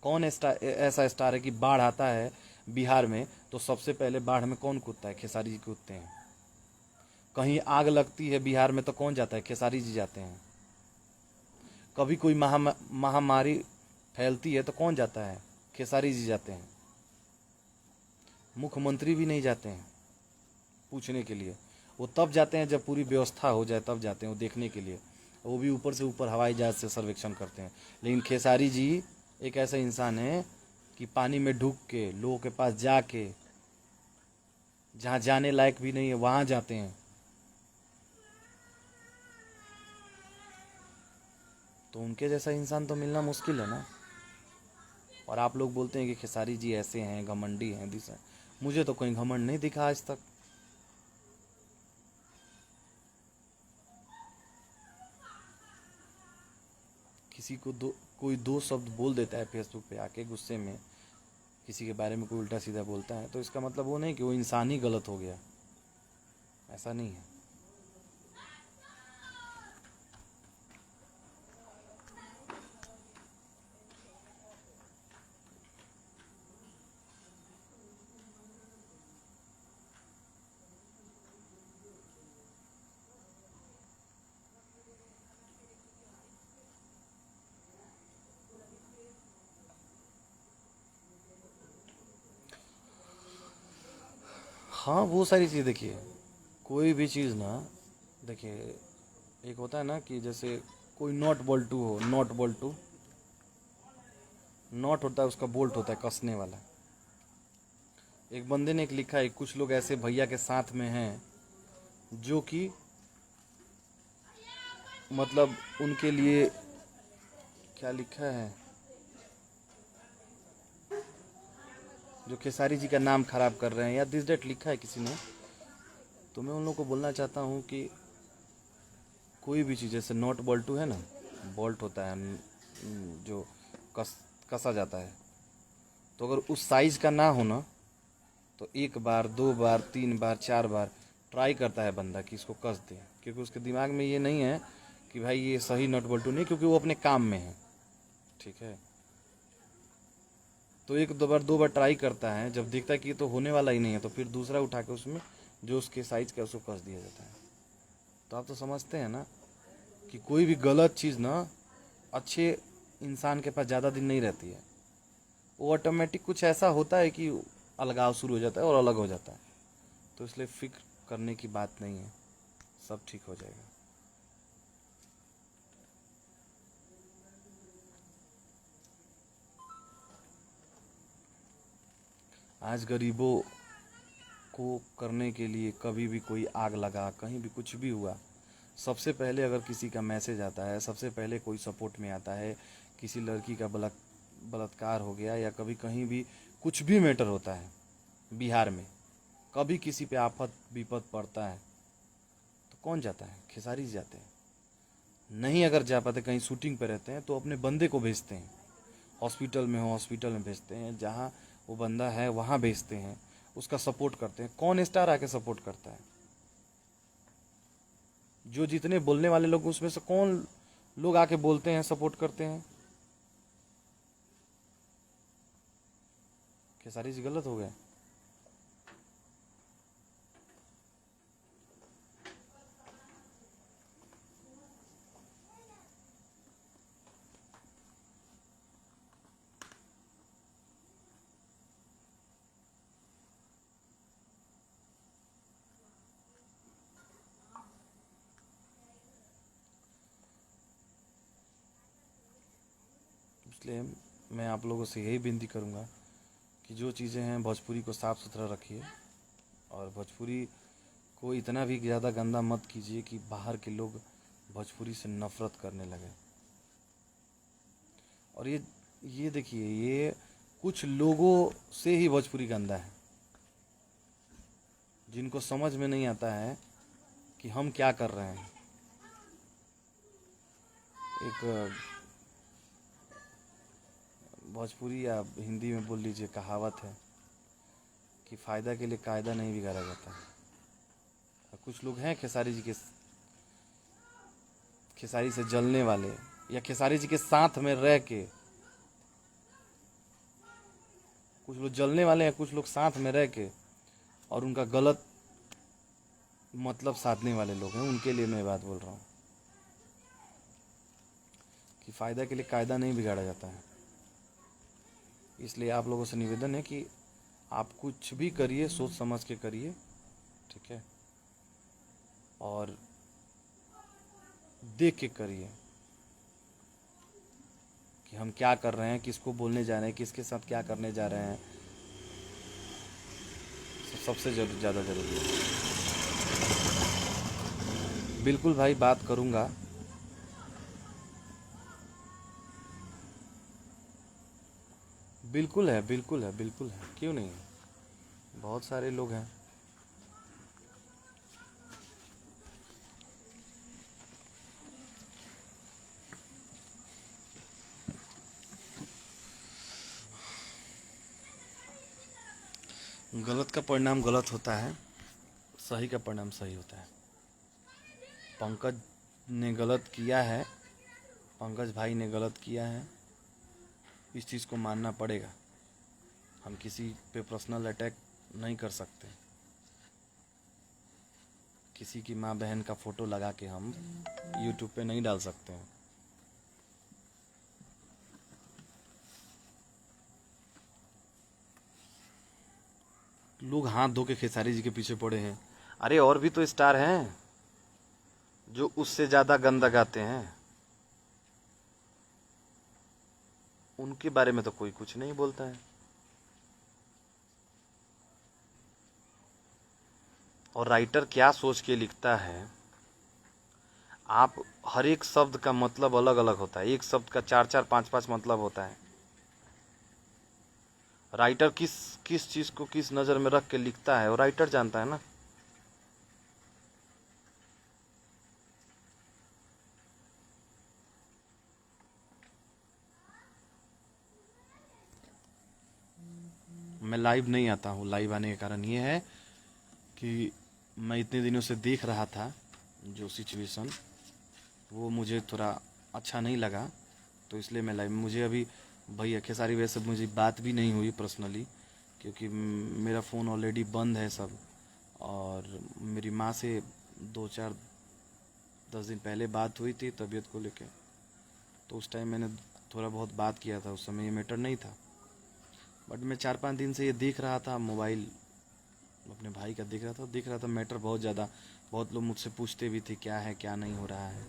कौन ऐसा स्टार है कि बाढ़ आता है बिहार में तो सबसे पहले बाढ़ में कौन कूदता है? खेसारी जी कूदते हैं। कहीं आग लगती है बिहार में तो कौन जाता है? खेसारी जी जाते हैं। कभी कोई महामारी फैलती है तो कौन जाता है? खेसारी जी जाते हैं। मुख्यमंत्री भी नहीं जाते हैं पूछने के लिए, वो तब जाते हैं जब पूरी व्यवस्था हो जाए, तब जाते हैं वो देखने के लिए, वो भी ऊपर से ऊपर हवाई जहाज से सर्वेक्षण करते हैं। लेकिन खेसारी जी एक ऐसा इंसान है कि पानी में डूब के लोगों के पास जाके, जहाँ जाने लायक भी नहीं है वहाँ जाते हैं। तो उनके जैसा इंसान तो मिलना मुश्किल है ना। और आप लोग बोलते हैं कि खेसारी जी ऐसे हैं, घमंडी हैं, दिस हैं। मुझे तो कोई घमंड नहीं दिखा आज तक। किसी को कोई दो शब्द बोल देता है फेसबुक पे आके गुस्से में, किसी के बारे में कोई उल्टा सीधा बोलता है, तो इसका मतलब वो नहीं कि वो इंसान ही गलत हो गया, ऐसा नहीं है। हाँ, वो सारी चीज़ देखिए, कोई भी चीज़ ना, देखिए एक होता है ना कि जैसे कोई नॉट बोल्टू हो, नॉट बोल्टू, नॉट होता है उसका, बोल्ट होता है कसने वाला। एक बंदे ने एक लिखा है, कुछ लोग ऐसे भैया के साथ में हैं जो कि मतलब उनके लिए, क्या लिखा है, जो खेसारी जी का नाम खराब कर रहे हैं, या दिस डेट लिखा है किसी ने, तो मैं उन लोगों को बोलना चाहता हूँ कि कोई भी चीज़, जैसे नॉट बोल्टू है ना, बोल्ट होता है जो कसा जाता है, तो अगर उस साइज का ना हो ना, तो एक बार, दो बार, तीन बार, चार बार ट्राई करता है बंदा कि इसको कस दे, क्योंकि उसके दिमाग में ये नहीं है कि भाई ये सही नट बोल्टू नहीं, क्योंकि वो अपने काम में है। ठीक है, तो एक दो बार ट्राई करता है, जब देखता है कि ये तो होने वाला ही नहीं है, तो फिर दूसरा उठा के उसमें जो उसके साइज का उसको कस दिया जाता है। तो आप तो समझते हैं ना कि कोई भी गलत चीज़ ना अच्छे इंसान के पास ज़्यादा दिन नहीं रहती है, वो ऑटोमेटिक कुछ ऐसा होता है कि अलगाव शुरू हो जाता है और अलग हो जाता है। तो इसलिए फिक्र करने की बात नहीं है, सब ठीक हो जाएगा। आज गरीबों को करने के लिए कभी भी कोई आग लगा, कहीं भी कुछ भी हुआ, सबसे पहले अगर किसी का मैसेज आता है, सबसे पहले कोई सपोर्ट में आता है, किसी लड़की का बलात्कार हो गया, या कभी कहीं भी कुछ भी मैटर होता है बिहार में, कभी किसी पे आफत विपद पड़ता है, तो कौन जाता है? खेसारी जी जाते हैं। नहीं अगर जा पाते, कहीं शूटिंग पे रहते हैं, तो अपने बंदे को भेजते हैं, हॉस्पिटल में हो हॉस्पिटल में भेजते हैं, जहाँ वो बंदा है वहाँ भेजते हैं, उसका सपोर्ट करते हैं। कौन स्टार आके सपोर्ट करता है? जो जितने बोलने वाले लोग, उसमें से कौन लोग आके बोलते हैं, सपोर्ट करते हैं? खेसारी जी गलत हो गए। इसलिए मैं आप लोगों से यही विनती करूँगा कि जो चीज़ें हैं भोजपुरी को साफ़ सुथरा रखिए, और भोजपुरी को इतना भी ज़्यादा गंदा मत कीजिए कि बाहर के लोग भोजपुरी से नफ़रत करने लगे। और ये देखिए, ये कुछ लोगों से ही भोजपुरी गंदा है, जिनको समझ में नहीं आता है कि हम क्या कर रहे हैं। एक भोजपुरी या हिंदी में बोल लीजिए, कहावत है कि फ़ायदा के लिए कायदा नहीं बिगाड़ा जाता है। और कुछ लोग हैं खेसारी से जलने वाले, या खेसारी जी के साथ में रह के, कुछ लोग जलने वाले हैं, कुछ लोग साथ में रह के और उनका गलत मतलब साधने वाले लोग हैं। उनके लिए मैं बात बोल रहा हूँ कि फ़ायदा के लिए कायदा नहीं बिगाड़ा जाता है। इसलिए आप लोगों से निवेदन है कि आप कुछ भी करिए, सोच समझ के करिए, ठीक है, और देख के करिए कि हम क्या कर रहे हैं, किसको बोलने जा रहे हैं, किसके साथ क्या करने जा रहे हैं, सबसे ज़्यादा ज़रूरी है। बिल्कुल भाई, बात करूँगा। बिल्कुल है, बिल्कुल है, बिल्कुल है, क्यों नहीं है, बहुत सारे लोग हैं। गलत का परिणाम गलत होता है, सही का परिणाम सही होता है। पंकज ने गलत किया है, पंकज भाई ने गलत किया है, इस चीज़ को मानना पड़ेगा। हम किसी पे पर्सनल अटैक नहीं कर सकते। किसी की माँ बहन का फ़ोटो लगा के हम यूट्यूब पे नहीं डाल सकते हैं। लोग हाथ धो के खेसारी जी के पीछे पड़े हैं। अरे और भी तो स्टार हैं जो उससे ज़्यादा गंदा गाते हैं, उनके बारे में तो कोई कुछ नहीं बोलता है। और राइटर क्या सोच के लिखता है, आप हर एक शब्द का मतलब अलग अलग होता है, एक शब्द का चार चार पांच पांच मतलब होता है। राइटर किस किस चीज़ को किस नज़र में रख के लिखता है वो राइटर जानता है ना। मैं लाइव नहीं आता हूँ, लाइव आने का कारण ये है कि मैं इतने दिनों से देख रहा था जो सिचुएशन, वो मुझे थोड़ा अच्छा नहीं लगा, तो इसलिए मैं लाइव, मुझे अभी भैया खेसारी वैसे मुझे बात भी नहीं हुई पर्सनली, क्योंकि मेरा फ़ोन ऑलरेडी बंद है सब। और मेरी माँ से 2-4-10 दिन पहले बात हुई थी तबीयत को लेके, तो उस टाइम मैंने थोड़ा बहुत बात किया था, उस समय ये मैटर नहीं था। बट मैं 4-5 दिन से ये देख रहा था, मोबाइल अपने भाई का देख रहा था मैटर बहुत ज़्यादा। बहुत लोग मुझसे पूछते भी थे क्या है क्या नहीं हो रहा है।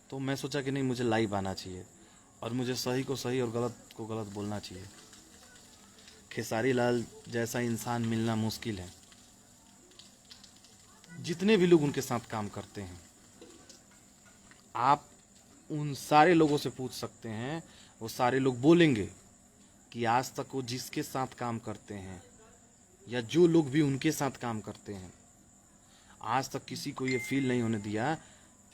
तो मैं सोचा कि नहीं, मुझे लाइव आना चाहिए और मुझे सही को सही और गलत को गलत बोलना चाहिए। खेसारी लाल जैसा इंसान मिलना मुश्किल है। जितने भी लोग उनके साथ काम करते हैं, आप उन सारे लोगों से पूछ सकते हैं, वो सारे लोग बोलेंगे कि आज तक वो जिसके साथ काम करते हैं या जो लोग भी उनके साथ काम करते हैं, आज तक किसी को ये फील नहीं होने दिया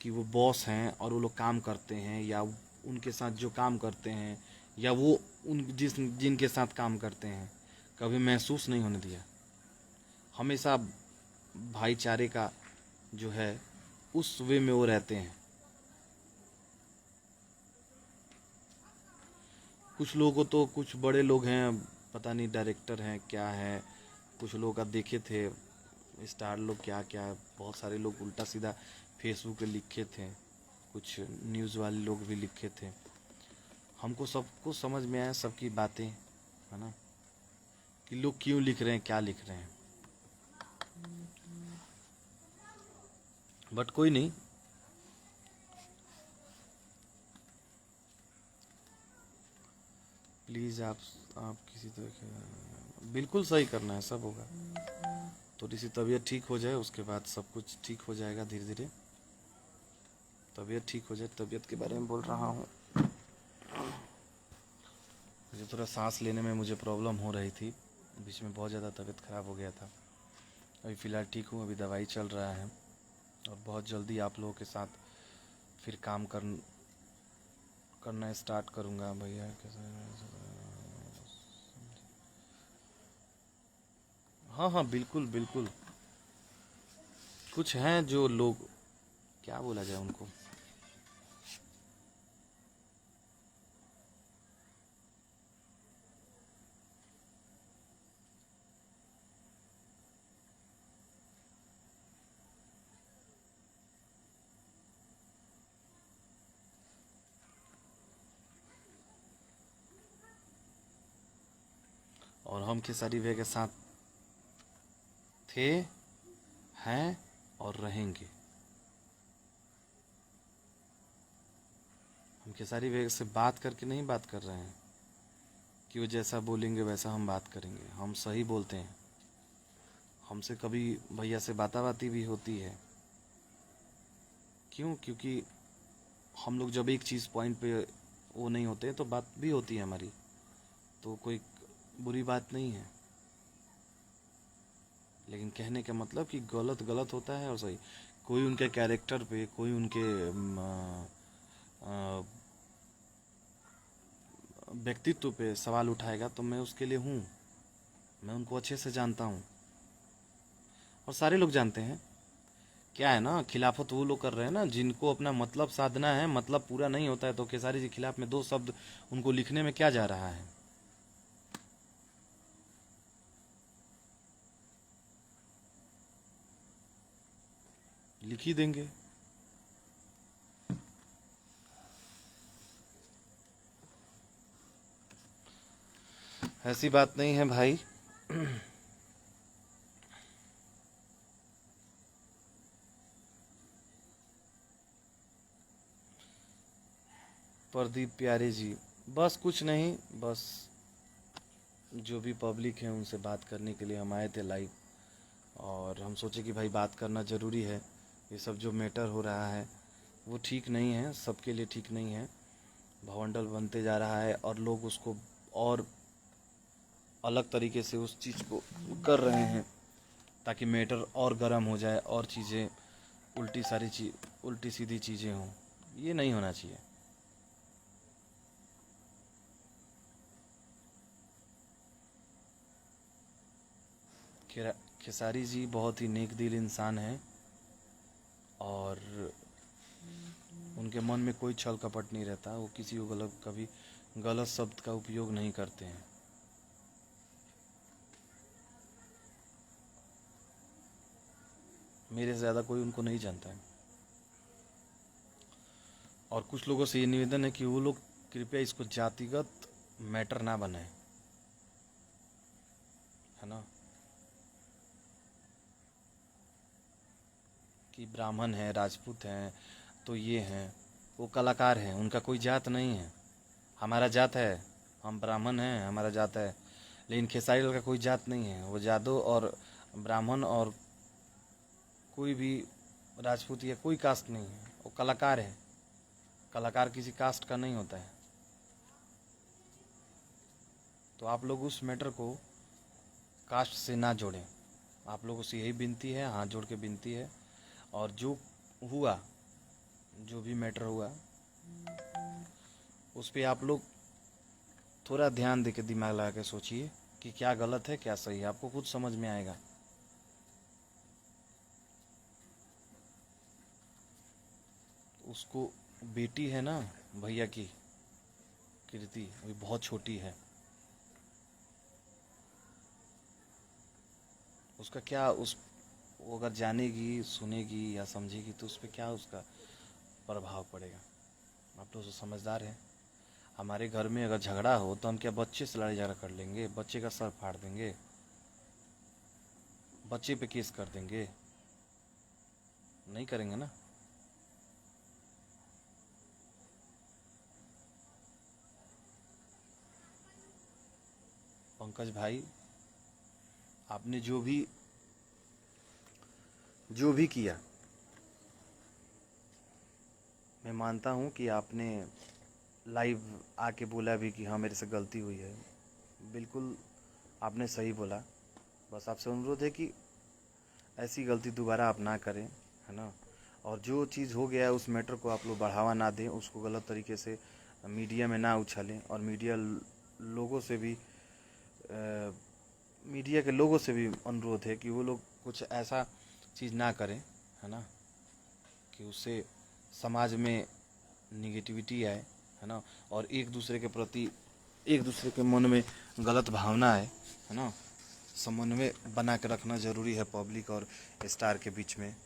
कि वो बॉस हैं और वो लोग काम करते हैं, या उनके साथ जो काम करते हैं या वो उन जिनके साथ काम करते हैं, कभी महसूस नहीं होने दिया। हमेशा भाईचारे का जो है उस वे में वो रहते हैं। कुछ लोगों को तो, कुछ बड़े लोग हैं, पता नहीं डायरेक्टर हैं क्या है, कुछ लोगों का देखे थे स्टार लोग क्या क्या, बहुत सारे लोग उल्टा सीधा फेसबुक पे लिखे थे, कुछ न्यूज़ वाले लोग भी लिखे थे। हमको सब कुछ समझ में आया सबकी बातें, है ना, कि लोग क्यों लिख रहे हैं क्या लिख रहे हैं। बट कोई नहीं, प्लीज़ आप किसी तरह के, बिल्कुल सही करना है, सब होगा। थोड़ी सी तबीयत ठीक हो जाए उसके बाद सब कुछ ठीक हो जाएगा धीरे धीरे। तबीयत ठीक हो जाए, तबीयत के बारे में बोल रहा हूँ। मुझे थोड़ा सांस लेने में मुझे प्रॉब्लम हो रही थी, बीच में बहुत ज़्यादा तबीयत ख़राब हो गया था। अभी फ़िलहाल ठीक हूँ, अभी दवाई चल रहा है और बहुत जल्दी आप लोगों के साथ फिर काम करना स्टार्ट करूँगा। भैया हाँ हाँ, बिल्कुल बिल्कुल। कुछ हैं जो लोग, क्या बोला जाए उनको, और हम खेसारी भैया के साथ थे, हैं और रहेंगे। हम खेसारी भैया से बात करके नहीं बात कर रहे हैं कि वो जैसा बोलेंगे वैसा हम बात करेंगे। हम सही बोलते हैं, हमसे कभी भैया से बाताबाती भी होती है। क्यों? क्योंकि हम लोग जब एक चीज़ पॉइंट पे वो नहीं होते तो बात भी होती है हमारी, तो कोई बुरी बात नहीं है। लेकिन कहने का मतलब कि गलत गलत होता है और सही, कोई उनके कैरेक्टर पे, कोई उनके व्यक्तित्व पे सवाल उठाएगा तो मैं उसके लिए हूँ। मैं उनको अच्छे से जानता हूँ और सारे लोग जानते हैं। क्या है ना, खिलाफत वो लोग कर रहे हैं ना जिनको अपना मतलब साधना है, मतलब पूरा नहीं होता है तो खेसारी जी खिलाफ में 2 शब्द उनको लिखने में क्या जा रहा है। लिख ही देंगे। ऐसी बात नहीं है भाई। प्रदीप प्यारे जी, बस कुछ नहीं, बस जो भी पब्लिक है उनसे बात करने के लिए हम आए थे लाइव, और हम सोचे कि भाई बात करना ज़रूरी है। ये सब जो मैटर हो रहा है वो ठीक नहीं है, सबके लिए ठीक नहीं है। भवंडल बनते जा रहा है और लोग उसको और अलग तरीके से उस चीज़ को कर रहे हैं ताकि मैटर और गर्म हो जाए और चीज़ें उल्टी सीधी चीज़ें हों। ये नहीं होना चाहिए। खेसारी जी बहुत ही नेक दिल इंसान हैं और उनके मन में कोई छल कपट नहीं रहता। वो किसी को कभी गलत शब्द का उपयोग नहीं करते हैं। मेरे से ज़्यादा कोई उनको नहीं जानता है। और कुछ लोगों से ये निवेदन है कि वो लोग कृपया इसको जातिगत मैटर ना बनाएं, है ना, कि ब्राह्मण है, राजपूत हैं तो ये हैं। वो कलाकार हैं, उनका कोई जात नहीं है। हमारा जात है, हम ब्राह्मण हैं, हमारा जात है। लेकिन खेसारी लाल का कोई जात नहीं है। वो जादव और ब्राह्मण और कोई भी राजपूत या कोई कास्ट नहीं है। वो कलाकार है। कलाकार किसी कास्ट का नहीं होता है। तो आप लोग उस मैटर को कास्ट से ना जोड़ें। आप लोगों से यही विनती है, हाथ जोड़ के विनती है। और जो हुआ, जो भी मैटर हुआ, उस पर आप लोग थोड़ा ध्यान दे के दिमाग लगा के सोचिए कि क्या गलत है क्या सही है। आपको खुद समझ में आएगा। उसको बेटी है ना भैया की, कीर्ति, वो बहुत छोटी है। उसका क्या वो अगर जानेगी, सुनेगी या समझेगी तो उस पर क्या उसका प्रभाव पड़ेगा। आप लोग तो समझदार हैं। हमारे घर में अगर झगड़ा हो तो हम क्या बच्चे से लड़ाई झगड़ा कर लेंगे? बच्चे का सर फाड़ देंगे? बच्चे पे केस कर देंगे? नहीं करेंगे ना। पंकज भाई, आपने जो भी किया, मैं मानता हूँ कि आपने लाइव आके बोला भी कि हाँ मेरे से गलती हुई है। बिल्कुल आपने सही बोला। बस आपसे अनुरोध है कि ऐसी गलती दोबारा आप ना करें, है ना। और जो चीज़ हो गया है उस मैटर को आप लोग बढ़ावा ना दें, उसको गलत तरीके से मीडिया में ना उछालें। और मीडिया के लोगों से भी अनुरोध है कि वो लोग कुछ ऐसा चीज़ ना करें, है ना, कि उससे समाज में निगेटिविटी आए, है ना। और एक दूसरे के प्रति, एक दूसरे के मन में गलत भावना आए, है ना। समन्वय बना के रखना ज़रूरी है पब्लिक और स्टार के बीच में।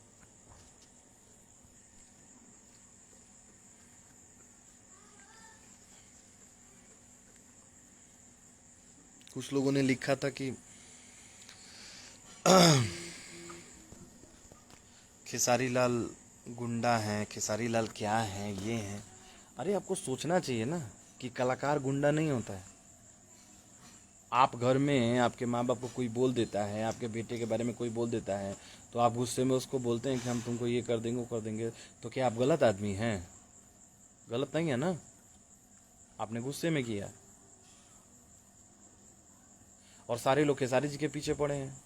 कुछ लोगों ने लिखा था कि खेसारी लाल गुंडा हैं, खेसारी लाल क्या हैं, ये हैं। अरे आपको सोचना चाहिए ना कि कलाकार गुंडा नहीं होता है। आप घर में आपके माँ बाप को कोई बोल देता है, आपके बेटे के बारे में कोई बोल देता है, तो आप गुस्से में उसको बोलते हैं कि हम तुमको ये कर देंगे, वो कर देंगे। तो क्या आप गलत आदमी हैं? गलत नहीं है ना, आपने गुस्से में किया। और सारे लोग खेसारी जी के पीछे पड़े हैं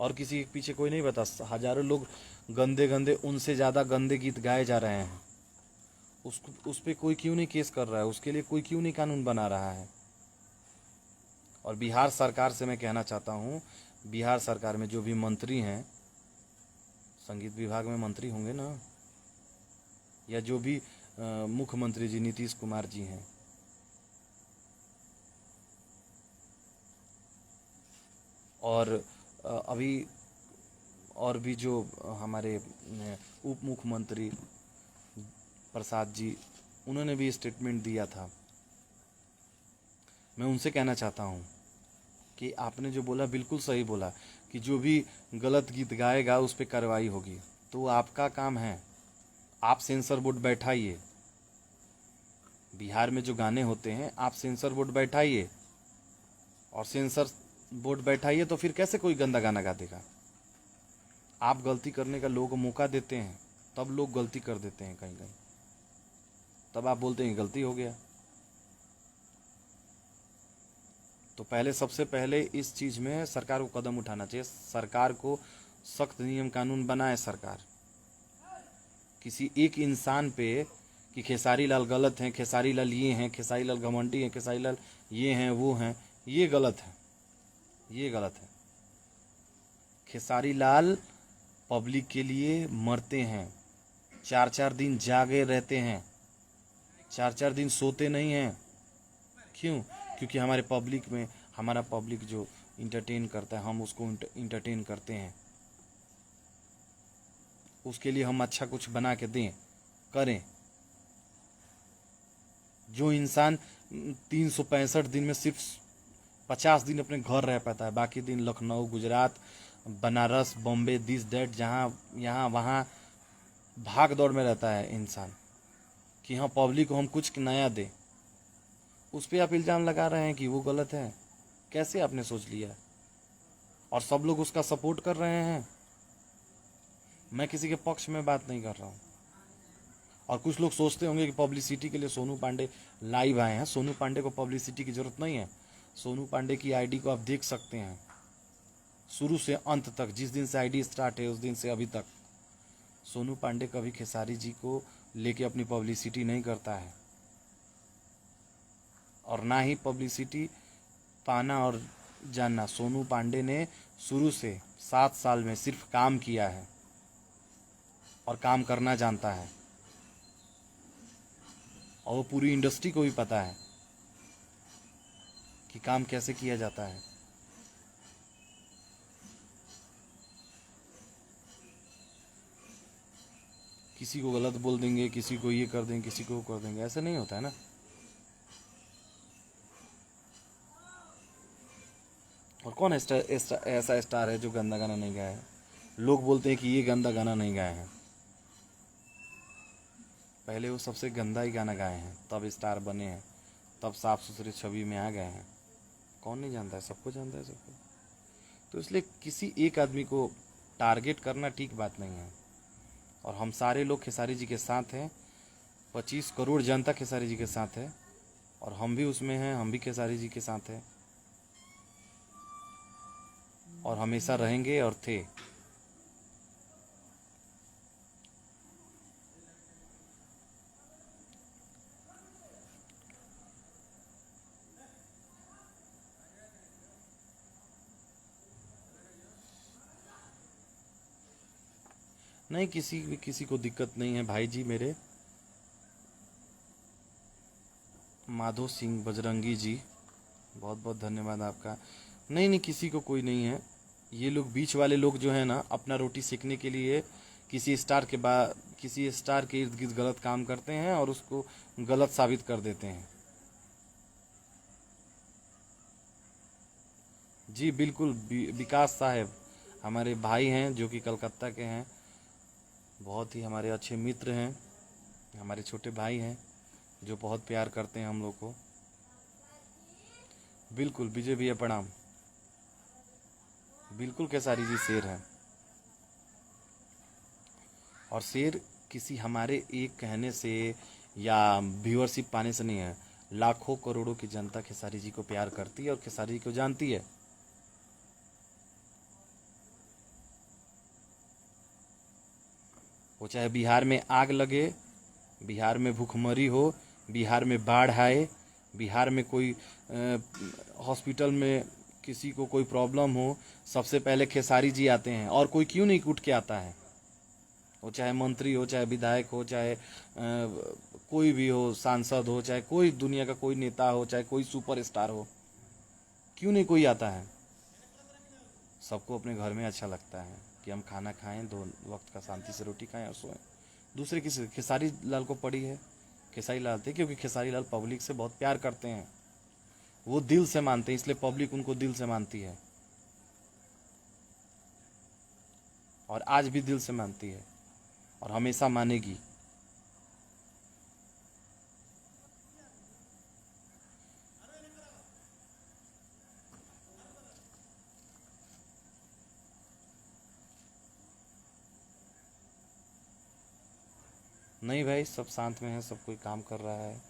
और किसी के पीछे कोई नहीं बता। हजारों लोग गंदे गंदे, उनसे ज़्यादा गंदे गीत गाए जा रहे हैं। उस पर कोई क्यों नहीं केस कर रहा है? उसके लिए कोई क्यों नहीं कानून बना रहा है? और बिहार सरकार से मैं कहना चाहता हूँ, बिहार सरकार में जो भी मंत्री हैं, संगीत विभाग में मंत्री होंगे ना, या जो भी मुख्यमंत्री जी नीतीश कुमार जी हैं, और अभी और भी जो हमारे उप मुख्यमंत्री प्रसाद जी, उन्होंने भी स्टेटमेंट दिया था। मैं उनसे कहना चाहता हूँ कि आपने जो बोला बिल्कुल सही बोला कि जो भी गलत गीत गाएगा उस पर कार्रवाई होगी। तो आपका काम है, आप सेंसर बोर्ड बैठाइए। बिहार में जो गाने होते हैं आप सेंसर बोर्ड बैठाइए, और सेंसर बोर्ड बैठाइए तो फिर कैसे कोई गंदा गाना गा देगा? आप गलती करने का लोगों को मौका देते हैं, तब लोग गलती कर देते हैं कहीं कहीं। तब आप बोलते हैं गलती हो गया। तो पहले, सबसे पहले इस चीज़ में सरकार को कदम उठाना चाहिए। सरकार को सख्त नियम कानून बनाए सरकार, किसी एक इंसान पे कि खेसारी लाल गलत हैं, खेसारी लाल ये हैं, खेसारी लाल घमंडी हैं, खेसारी लाल ये हैं वो हैं, ये गलत है, ये गलत है। खेसारी लाल पब्लिक के लिए मरते हैं, 4-4 दिन जागे रहते हैं, 4-4 दिन सोते नहीं हैं। क्यों? क्योंकि हमारे पब्लिक में, हमारा पब्लिक जो इंटरटेन करता है, हम उसको इंटरटेन करते हैं, उसके लिए हम अच्छा कुछ बना के दें, करें। जो इंसान 365 दिन में सिर्फ 50 दिन अपने घर रह पाता है, बाकी दिन लखनऊ, गुजरात, बनारस, बॉम्बे, दिस दैट, जहाँ यहाँ वहाँ भाग दौड़ में रहता है इंसान कि हाँ पब्लिक को हम कुछ नया दें, उस पर आप इल्ज़ाम लगा रहे हैं कि वो गलत है। कैसे आपने सोच लिया? और सब लोग उसका सपोर्ट कर रहे हैं। मैं किसी के पक्ष में बात नहीं कर रहा हूँ। और कुछ लोग सोचते होंगे कि पब्लिसिटी के लिए सोनू पांडे लाइव आए हैं। सोनू पांडे को पब्लिसिटी की ज़रूरत नहीं है। सोनू पांडे की आईडी को आप देख सकते हैं, शुरू से अंत तक, जिस दिन से आईडी स्टार्ट है उस दिन से अभी तक सोनू पांडे कभी खेसारी जी को लेके अपनी पब्लिसिटी नहीं करता है, और ना ही पब्लिसिटी पाना और जानना। सोनू पांडे ने शुरू से 7 साल में सिर्फ काम किया है और काम करना जानता है, और वो पूरी इंडस्ट्री को भी पता है कि काम कैसे किया जाता है। किसी को गलत बोल देंगे, किसी को ये कर देंगे, किसी को वो कर देंगे, ऐसे नहीं होता है ना। और कौन ऐसा स्टार है जो गंदा गाना नहीं गाया है? लोग बोलते हैं कि ये गंदा गाना नहीं गाए हैं। पहले वो सबसे गंदा ही गाना गाए हैं, तब स्टार बने हैं, तब साफ सुथरी छवि में आ गए हैं। कौन नहीं जानता है? सबको जानता है, सबको। तो इसलिए किसी एक आदमी को टारगेट करना ठीक बात नहीं है। और हम सारे लोग खेसारी जी के साथ हैं, 25 करोड़ जनता खेसारी जी के साथ है, और हम भी उसमें हैं, हम भी खेसारी जी के साथ हैं, और हमेशा रहेंगे और थे। नहीं, किसी को दिक्कत नहीं है भाई जी मेरे। माधो सिंह बजरंगी जी, बहुत बहुत धन्यवाद आपका। नहीं नहीं, किसी को कोई नहीं है। ये लोग बीच वाले लोग जो है ना, अपना रोटी सेकने के लिए किसी स्टार के इर्द गिर्द गलत काम करते हैं और उसको गलत साबित कर देते हैं। जी बिल्कुल, विकास साहब हमारे भाई हैं, जो कि कलकत्ता के हैं, बहुत ही हमारे अच्छे मित्र हैं, हमारे छोटे भाई हैं, जो बहुत प्यार करते हैं हम लोग को। बिल्कुल विजय भैया प्रणाम। बिल्कुल खेसारी जी शेर हैं, और शेर किसी हमारे एक कहने से या व्यूअरशिप पाने से नहीं है। लाखों करोड़ों की जनता खेसारी जी को प्यार करती है और खेसारी जी को जानती है। वो चाहे बिहार में आग लगे, बिहार में भूखमरी हो, बिहार में बाढ़ आए, बिहार में कोई हॉस्पिटल में किसी को कोई प्रॉब्लम हो, सबसे पहले खेसारी जी आते हैं। और कोई क्यों नहीं उठ के आता है? वो चाहे मंत्री हो, चाहे विधायक हो, चाहे कोई भी हो, सांसद हो, चाहे कोई दुनिया का कोई नेता हो, चाहे कोई सुपरस्टार हो, क्यों नहीं कोई आता है? सबको अपने घर में अच्छा लगता है कि हम खाना खाएं, 2 वक्त का शांति से रोटी खाएं और सोएं। दूसरे किसी, खेसारी लाल को पड़ी है, खेसारी लाल थे, क्योंकि खेसारी लाल पब्लिक से बहुत प्यार करते हैं, वो दिल से मानते हैं, इसलिए पब्लिक उनको दिल से मानती है, और आज भी दिल से मानती है और हमेशा मानेगी। नहीं भाई, सब शांत में है, सब कोई काम कर रहा है।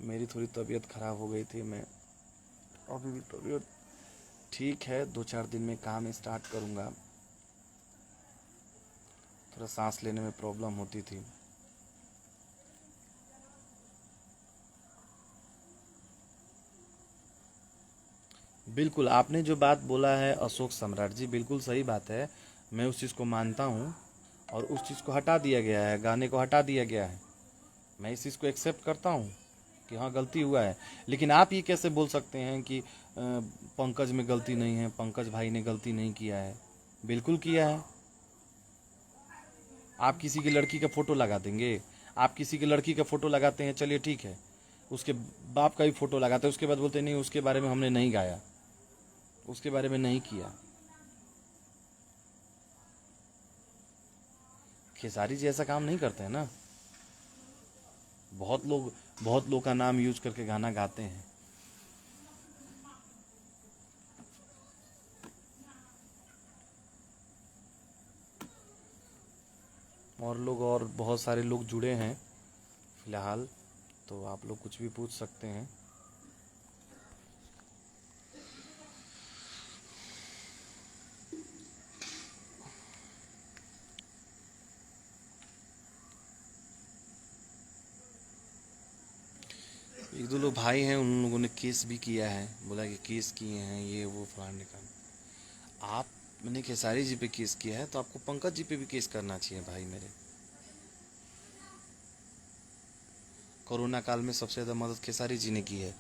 मेरी थोड़ी तबीयत खराब हो गई थी, मैं अभी भी तबीयत ठीक है। 2-4 दिन में काम स्टार्ट करूँगा। थोड़ा सांस लेने में प्रॉब्लम होती थी। बिल्कुल, आपने जो बात बोला है अशोक सम्राट जी, बिल्कुल सही बात है। मैं उस चीज़ को मानता हूँ और उस चीज़ को हटा दिया गया है, गाने को हटा दिया गया है। मैं इस चीज़ को एक्सेप्ट करता हूँ कि हाँ गलती हुआ है। लेकिन आप ये कैसे बोल सकते हैं कि पंकज में गलती नहीं है, पंकज भाई ने गलती नहीं किया है? बिल्कुल किया है। आप किसी की लड़की का फ़ोटो लगा देंगे? आप किसी की लड़की का फ़ोटो लगाते हैं, चलिए ठीक है, उसके बाप का भी फ़ोटो लगाते हैं, उसके बाद बोलते नहीं उसके बारे में हमने नहीं गाया, उसके बारे में नहीं किया। खेसारी जी ऐसा काम नहीं करते हैं ना। बहुत लोग का नाम यूज करके गाना गाते हैं। और बहुत सारे लोग जुड़े हैं फिलहाल, तो आप लोग कुछ भी पूछ सकते हैं। एक दो लोग भाई हैं, उन लोगों ने केस भी किया है, बोला कि केस किए हैं ये वो फलाने का। आपने खेसारी जी पे केस किया है तो आपको पंकज जी पे भी केस करना चाहिए भाई मेरे। कोरोना काल में सबसे ज़्यादा मदद खेसारी जी ने की है।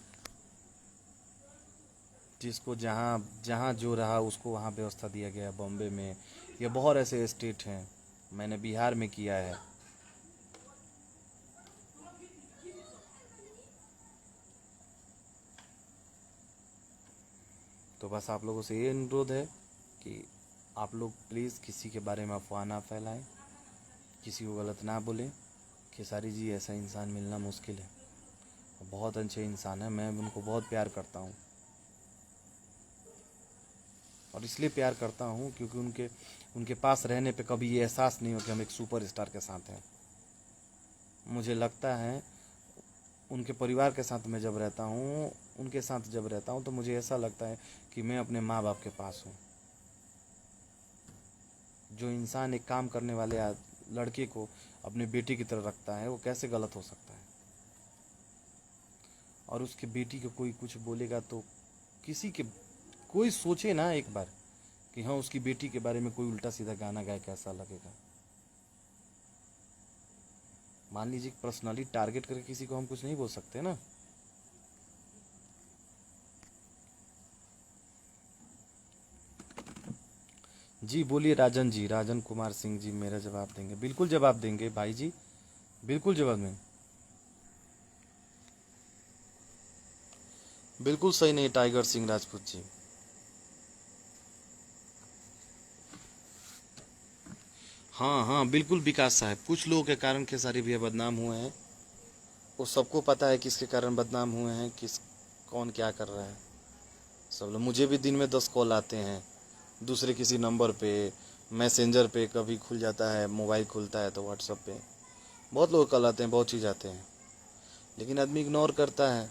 जिसको जहाँ जहाँ जो रहा उसको वहाँ व्यवस्था दिया गया। बॉम्बे में या बहुत ऐसे स्टेट हैं, मैंने बिहार में किया है। तो बस आप लोगों से ये अनुरोध है कि आप लोग प्लीज़ किसी के बारे में अफवाह ना फैलाएं, किसी को गलत ना बोलें। खेसारी जी ऐसा इंसान मिलना मुश्किल है। बहुत अच्छे इंसान है, मैं उनको बहुत प्यार करता हूँ। और इसलिए प्यार करता हूँ क्योंकि उनके पास रहने पे कभी ये एहसास नहीं हो कि हम एक सुपरस्टार के साथ हैं। मुझे लगता है उनके परिवार के साथ मैं जब रहता हूँ, उनके साथ जब रहता हूँ, तो मुझे ऐसा लगता है कि मैं अपने माँ बाप के पास हूँ। जो इंसान एक काम करने वाले लड़के को अपने बेटी की तरह रखता है, वो कैसे गलत हो सकता है? और उसकी बेटी को कोई कुछ बोलेगा तो कोई सोचे ना एक बार कि हाँ उसकी बेटी के बारे में कोई उल्टा सीधा गाना गाए, कैसा लगेगा? मान लीजिए पर्सनली टारगेट करके किसी को हम कुछ नहीं बोल सकते ना। जी बोलिए राजन जी, राजन कुमार सिंह जी मेरा जवाब देंगे, बिल्कुल जवाब देंगे भाई जी, बिल्कुल जवाब देंगे। बिल्कुल सही नहीं टाइगर सिंह राजपूत जी। हाँ हाँ बिल्कुल विकास साहब, कुछ लोगों के कारण खेसारी भैया बदनाम हुए हैं। वो सबको पता है किसके कारण बदनाम हुए हैं, कौन क्या कर रहा है। सब लोग, मुझे भी दिन में 10 कॉल आते हैं दूसरे किसी नंबर पे, मैसेंजर पे कभी खुल जाता है, मोबाइल खुलता है तो व्हाट्सअप पे बहुत लोग कॉल आते हैं, बहुत चीज़ आते हैं, लेकिन आदमी इग्नोर करता है।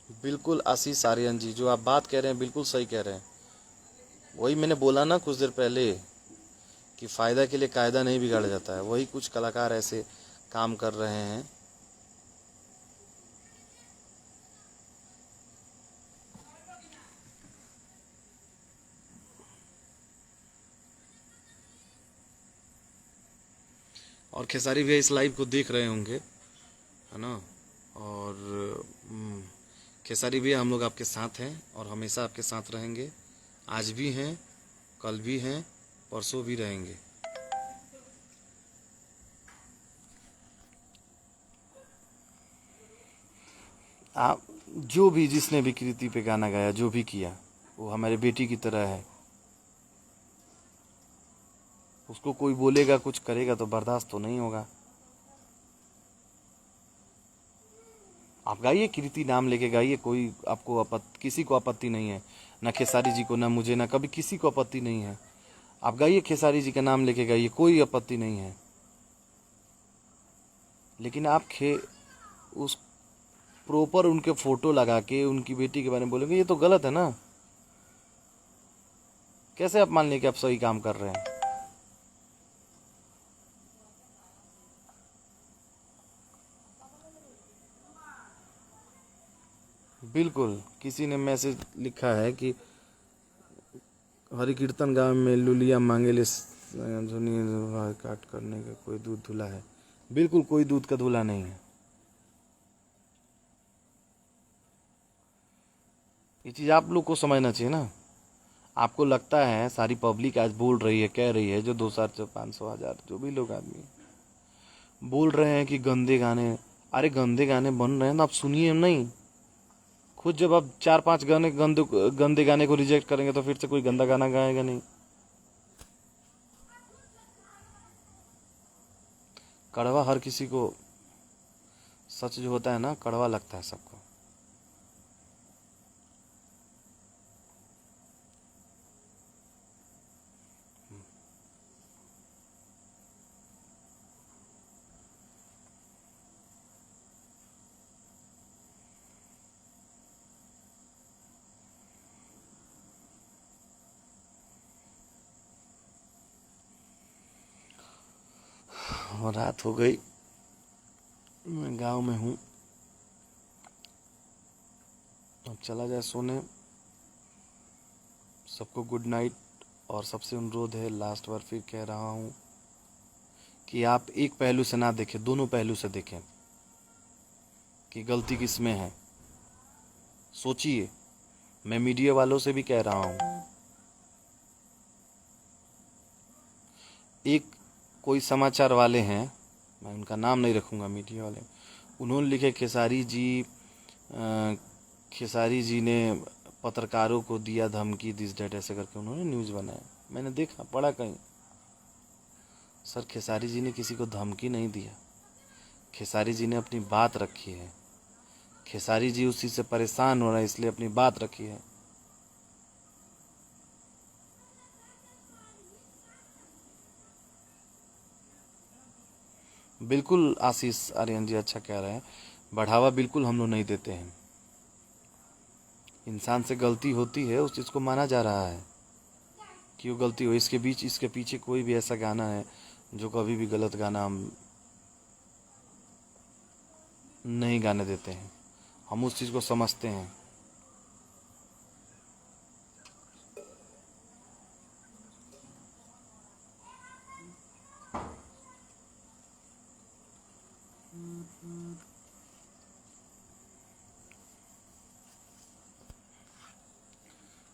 बिल्कुल आशीष आर्यन जी, जो आप बात कह रहे हैं बिल्कुल सही कह रहे हैं। वही मैंने बोला ना कुछ देर पहले कि फ़ायदा के लिए कायदा नहीं बिगाड़ा जाता है। वही कुछ कलाकार ऐसे काम कर रहे हैं। और खेसारी भैया इस लाइव को देख रहे होंगे, है ना? और खेसारी भैया हम लोग आपके साथ हैं और हमेशा आपके साथ रहेंगे। आज भी हैं, कल भी हैं, परसों भी रहेंगे। आप जो भी जिसने भी कृति पे गाना गाया, जो भी किया, वो हमारे बेटी की तरह है। उसको कोई बोलेगा कुछ करेगा तो बर्दाश्त तो नहीं होगा। आप गाइए, कृति नाम लेके गाइए, कोई आपको किसी को आपत्ति नहीं है। ना खेसारी जी को, ना मुझे, ना कभी किसी को आपत्ति नहीं है। आप गाइए, खेसारी जी का नाम लेके गाइए, कोई आपत्ति नहीं है। लेकिन आप उस प्रॉपर उनके फोटो लगा के उनकी बेटी के बारे में बोलेंगे, ये तो गलत है ना। कैसे आप मान लें कि आप सही काम कर रहे हैं? बिल्कुल, किसी ने मैसेज लिखा है कि हरि कीर्तन गाँव में लुलिया मांगे ले काट करने का कोई दूध धुला है। बिल्कुल कोई दूध का धुला नहीं है। ये चीज़ आप लोग को समझना चाहिए ना। आपको लगता है सारी पब्लिक आज बोल रही है, कह रही है, जो 200 500 हजार जो भी लोग आदमी बोल रहे हैं कि गंदे गाने, अरे गंदे गाने बन रहे हैं ना, आप सुनिए नहीं। खुद जब आप 4-5 गाने गंदे गाने को रिजेक्ट करेंगे तो फिर से कोई गंदा गाना गाएगा नहीं। कड़वा हर किसी को, सच जो होता है ना, कड़वा लगता है सबको। और रात हो गई, मैं गांव में हूँ, अब चला जाए सोने। सबको गुड नाइट। और सबसे अनुरोध है, लास्ट बार फिर कह रहा हूँ कि आप एक पहलू से ना देखें, दोनों पहलू से देखें कि गलती किसमें है। सोचिए, मैं मीडिया वालों से भी कह रहा हूँ। एक कोई समाचार वाले हैं, मैं उनका नाम नहीं रखूंगा, मीडिया वाले, उन्होंने लिखे खेसारी जी ने पत्रकारों को दिया धमकी, दिस डेट, ऐसे करके उन्होंने न्यूज़ बनाया। मैंने देखा, पढ़ा कहीं। सर, खेसारी जी ने किसी को धमकी नहीं दिया। खेसारी जी ने अपनी बात रखी है। खेसारी जी उसी से परेशान हो रहे हैं, इसलिए अपनी बात रखी है। बिल्कुल आशीष आर्यन जी अच्छा कह रहे हैं, बढ़ावा बिल्कुल हम लोग नहीं देते हैं। इंसान से गलती होती है, उस चीज़ को माना जा रहा है कि वो गलती हो। इसके पीछे कोई भी ऐसा गाना है जो कभी भी गलत गाना हम नहीं गाने देते हैं। हम उस चीज़ को समझते हैं।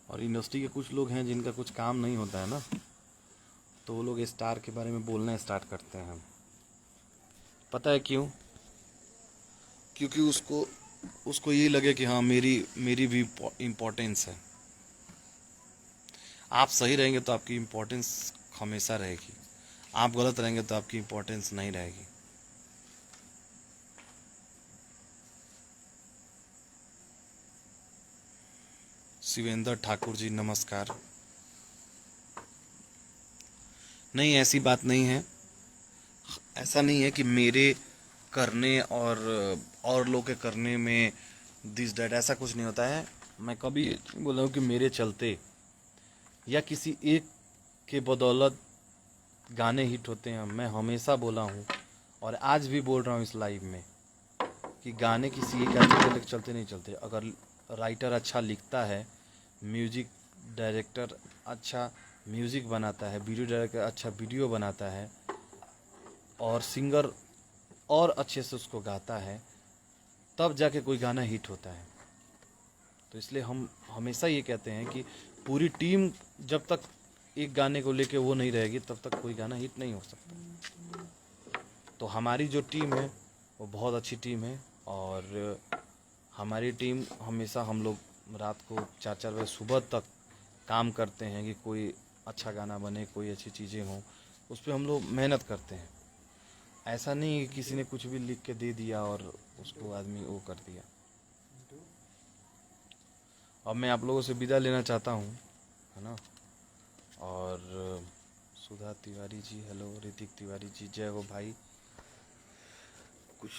और यूनिवर्सिटी के कुछ लोग हैं जिनका कुछ काम नहीं होता है ना, तो वो लोग स्टार के बारे में बोलना स्टार्ट करते हैं। पता है क्यों? क्योंकि उसको ये लगे कि हाँ, मेरी भी इम्पोर्टेंस है। आप सही रहेंगे तो आपकी इम्पोर्टेंस हमेशा रहेगी। आप गलत रहेंगे तो आपकी इम्पोर्टेंस नहीं रहेगी। शिवेंद्र ठाकुर जी नमस्कार। नहीं, ऐसी बात नहीं है। ऐसा नहीं है कि मेरे करने और लोग के करने में दिस डैट, ऐसा कुछ नहीं होता है। मैं कभी नहीं बोला हूँ कि मेरे चलते या किसी एक के बदौलत गाने हिट होते हैं। मैं हमेशा बोला हूँ और आज भी बोल रहा हूँ इस लाइव में कि गाने किसी एक आदमी के चलते नहीं चलते। अगर राइटर अच्छा लिखता है, म्यूजिक डायरेक्टर अच्छा म्यूजिक बनाता है, वीडियो डायरेक्टर अच्छा वीडियो बनाता है, और सिंगर और अच्छे से उसको गाता है, तब जाके कोई गाना हिट होता है। तो इसलिए हम हमेशा ये कहते हैं कि पूरी टीम जब तक एक गाने को लेके वो नहीं रहेगी, तब तक कोई गाना हिट नहीं हो सकता। तो हमारी जो टीम है वो बहुत अच्छी टीम है, और हमारी टीम हमेशा, हम लोग रात को 4-4 बजे सुबह तक काम करते हैं कि कोई अच्छा गाना बने, कोई अच्छी चीज़ें हों, उस पर हम लोग मेहनत करते हैं। ऐसा नहीं कि किसी ने कुछ भी लिख के दे दिया और उसको आदमी वो कर दिया। अब मैं आप लोगों से विदा लेना चाहता हूँ, है ना। और सुधा तिवारी जी हेलो, ऋतिक तिवारी जी जय हो भाई। कुछ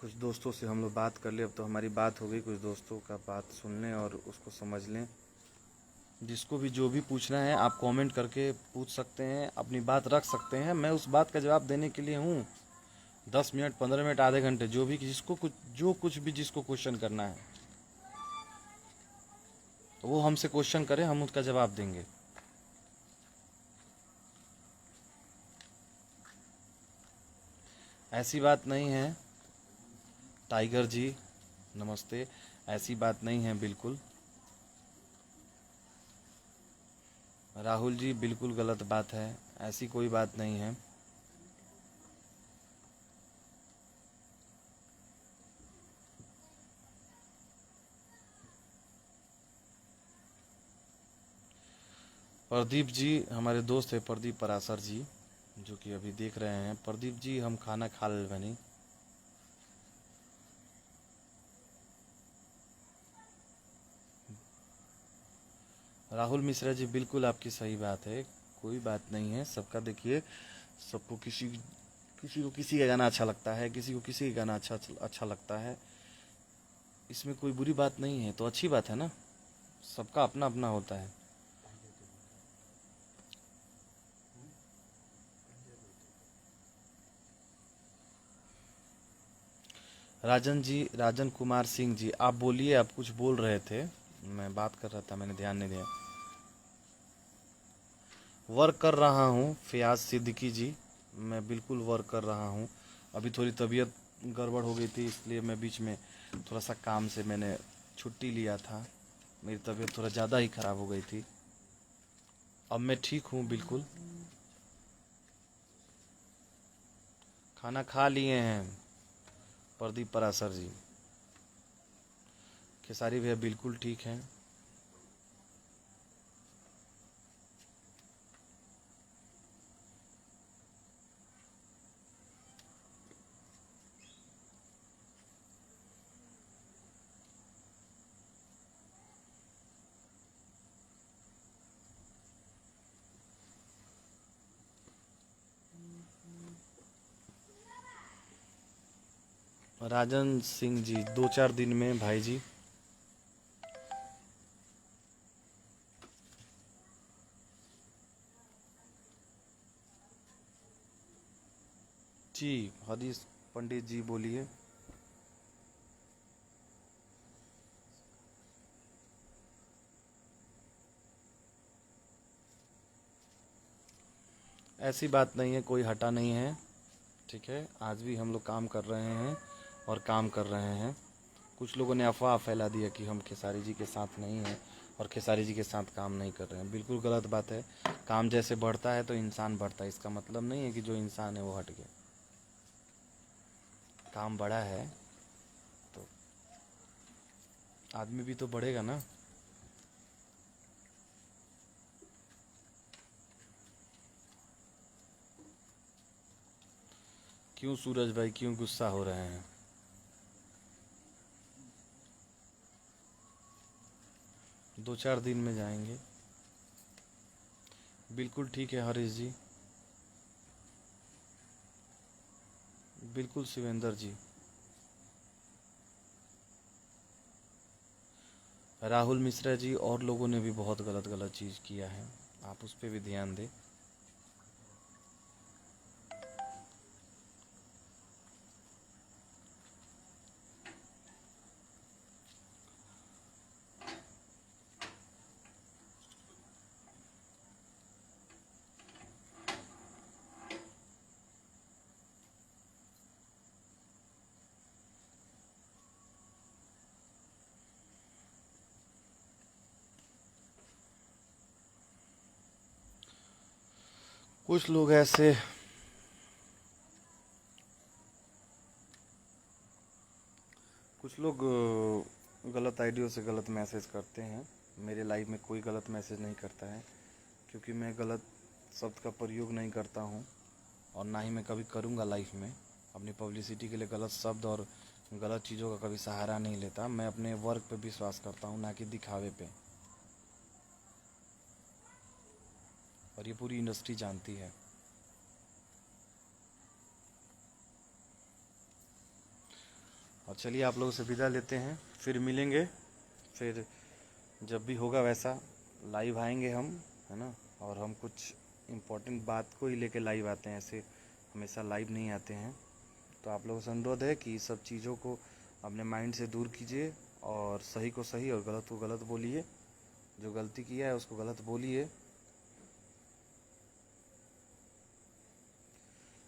कुछ दोस्तों से हम लोग बात कर ले, अब तो हमारी बात हो गई, कुछ दोस्तों का बात सुन लें और उसको समझ लें। जिसको भी जो भी पूछना है आप कमेंट करके पूछ सकते हैं, अपनी बात रख सकते हैं, मैं उस बात का जवाब देने के लिए हूँ। 10 मिनट 15 मिनट आधे घंटे जो भी कुछ भी जिसको क्वेश्चन करना है तो वो हमसे क्वेश्चन करे, हम उसका जवाब देंगे। ऐसी बात नहीं है टाइगर जी, नमस्ते। ऐसी बात नहीं है बिल्कुल। राहुल जी बिल्कुल गलत बात है, ऐसी कोई बात नहीं है। प्रदीप जी हमारे दोस्त है, प्रदीप पराशर जी, जो कि अभी देख रहे हैं। प्रदीप जी हम खाना खा ले बनी। राहुल मिश्रा जी बिल्कुल आपकी सही बात है, कोई बात नहीं है। सबका देखिए, सबको किसी किसी को किसी का गाना अच्छा लगता है, किसी को किसी का गाना अच्छा लगता है। इसमें कोई बुरी बात नहीं है, तो अच्छी बात है ना, सबका अपना अपना होता है। राजन जी, राजन कुमार सिंह जी आप बोलिए, आप कुछ बोल रहे थे, मैं बात कर रहा था, मैंने ध्यान नहीं दिया। वर्क कर रहा हूँ फयाज सिद्दीकी जी, मैं बिल्कुल वर्क कर रहा हूँ। अभी थोड़ी तबीयत गड़बड़ हो गई थी, इसलिए मैं बीच में थोड़ा सा काम से मैंने छुट्टी लिया था। मेरी तबीयत थोड़ा ज़्यादा ही ख़राब हो गई थी। अब मैं ठीक हूँ बिल्कुल। खाना खा लिए हैं प्रदीप पराशर जी। खेसारी भैया बिल्कुल ठीक हैं। राजन सिंह जी 2-4 दिन में भाई जी। जी हरीश पंडित जी बोलिए। ऐसी बात नहीं है, कोई हटा नहीं है, ठीक है। आज भी हम लोग काम कर रहे हैं और काम कर रहे हैं। कुछ लोगों ने अफवाह फैला दिया कि हम खेसारी जी के साथ नहीं हैं और खेसारी जी के साथ काम नहीं कर रहे हैं, बिल्कुल गलत बात है। काम जैसे बढ़ता है तो इंसान बढ़ता है, इसका मतलब नहीं है कि जो इंसान है वो हट गया। काम बढ़ा है तो आदमी भी तो बढ़ेगा ना। क्यों सूरज भाई, क्यों गुस्सा हो रहे हैं? 2-4 दिन में जाएंगे। बिल्कुल ठीक है हरीश जी, बिल्कुल शिवेंद्र जी। राहुल मिश्रा जी और लोगों ने भी बहुत गलत गलत चीज़ किया है, आप उस पर भी ध्यान दें। कुछ लोग ऐसे कुछ लोग गलत आइडियो से गलत मैसेज करते हैं। मेरे लाइफ में कोई गलत मैसेज नहीं करता है, क्योंकि मैं गलत शब्द का प्रयोग नहीं करता हूँ और ना ही मैं कभी करूँगा लाइफ में। अपनी पब्लिसिटी के लिए गलत शब्द और गलत चीज़ों का कभी सहारा नहीं लेता। मैं अपने वर्क पे विश्वास करता हूँ, ना कि दिखावे पे। और ये पूरी इंडस्ट्री जानती है। और चलिए आप लोगों से विदा लेते हैं, फिर मिलेंगे। फिर जब भी होगा वैसा लाइव आएंगे हम, है ना। और हम कुछ इम्पोर्टेंट बात को ही लेके लाइव आते हैं, ऐसे हमेशा लाइव नहीं आते हैं। तो आप लोगों से अनुरोध है कि सब चीज़ों को अपने माइंड से दूर कीजिए और सही को सही और गलत को गलत बोलिए। जो गलती किया है उसको गलत बोलिए।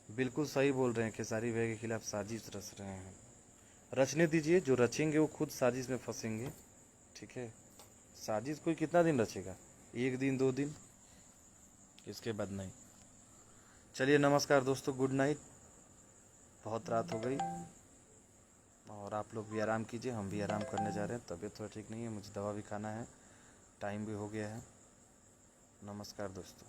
बिल्कुल सही बोल रहे हैं, खेसारी भाई के खिलाफ साजिश रच रहे हैं। रचने दीजिए, जो रचेंगे वो खुद साजिश में फंसेंगे, ठीक है। साजिश कोई कितना दिन रचेगा, 1 दिन 2 दिन, इसके बाद नहीं। चलिए नमस्कार दोस्तों, गुड नाइट। बहुत रात हो गई और आप लोग भी आराम कीजिए, हम भी आराम करने जा रहे हैं। तबीयत थोड़ा ठीक नहीं है, मुझे दवा भी खाना है, टाइम भी हो गया है। नमस्कार दोस्तों।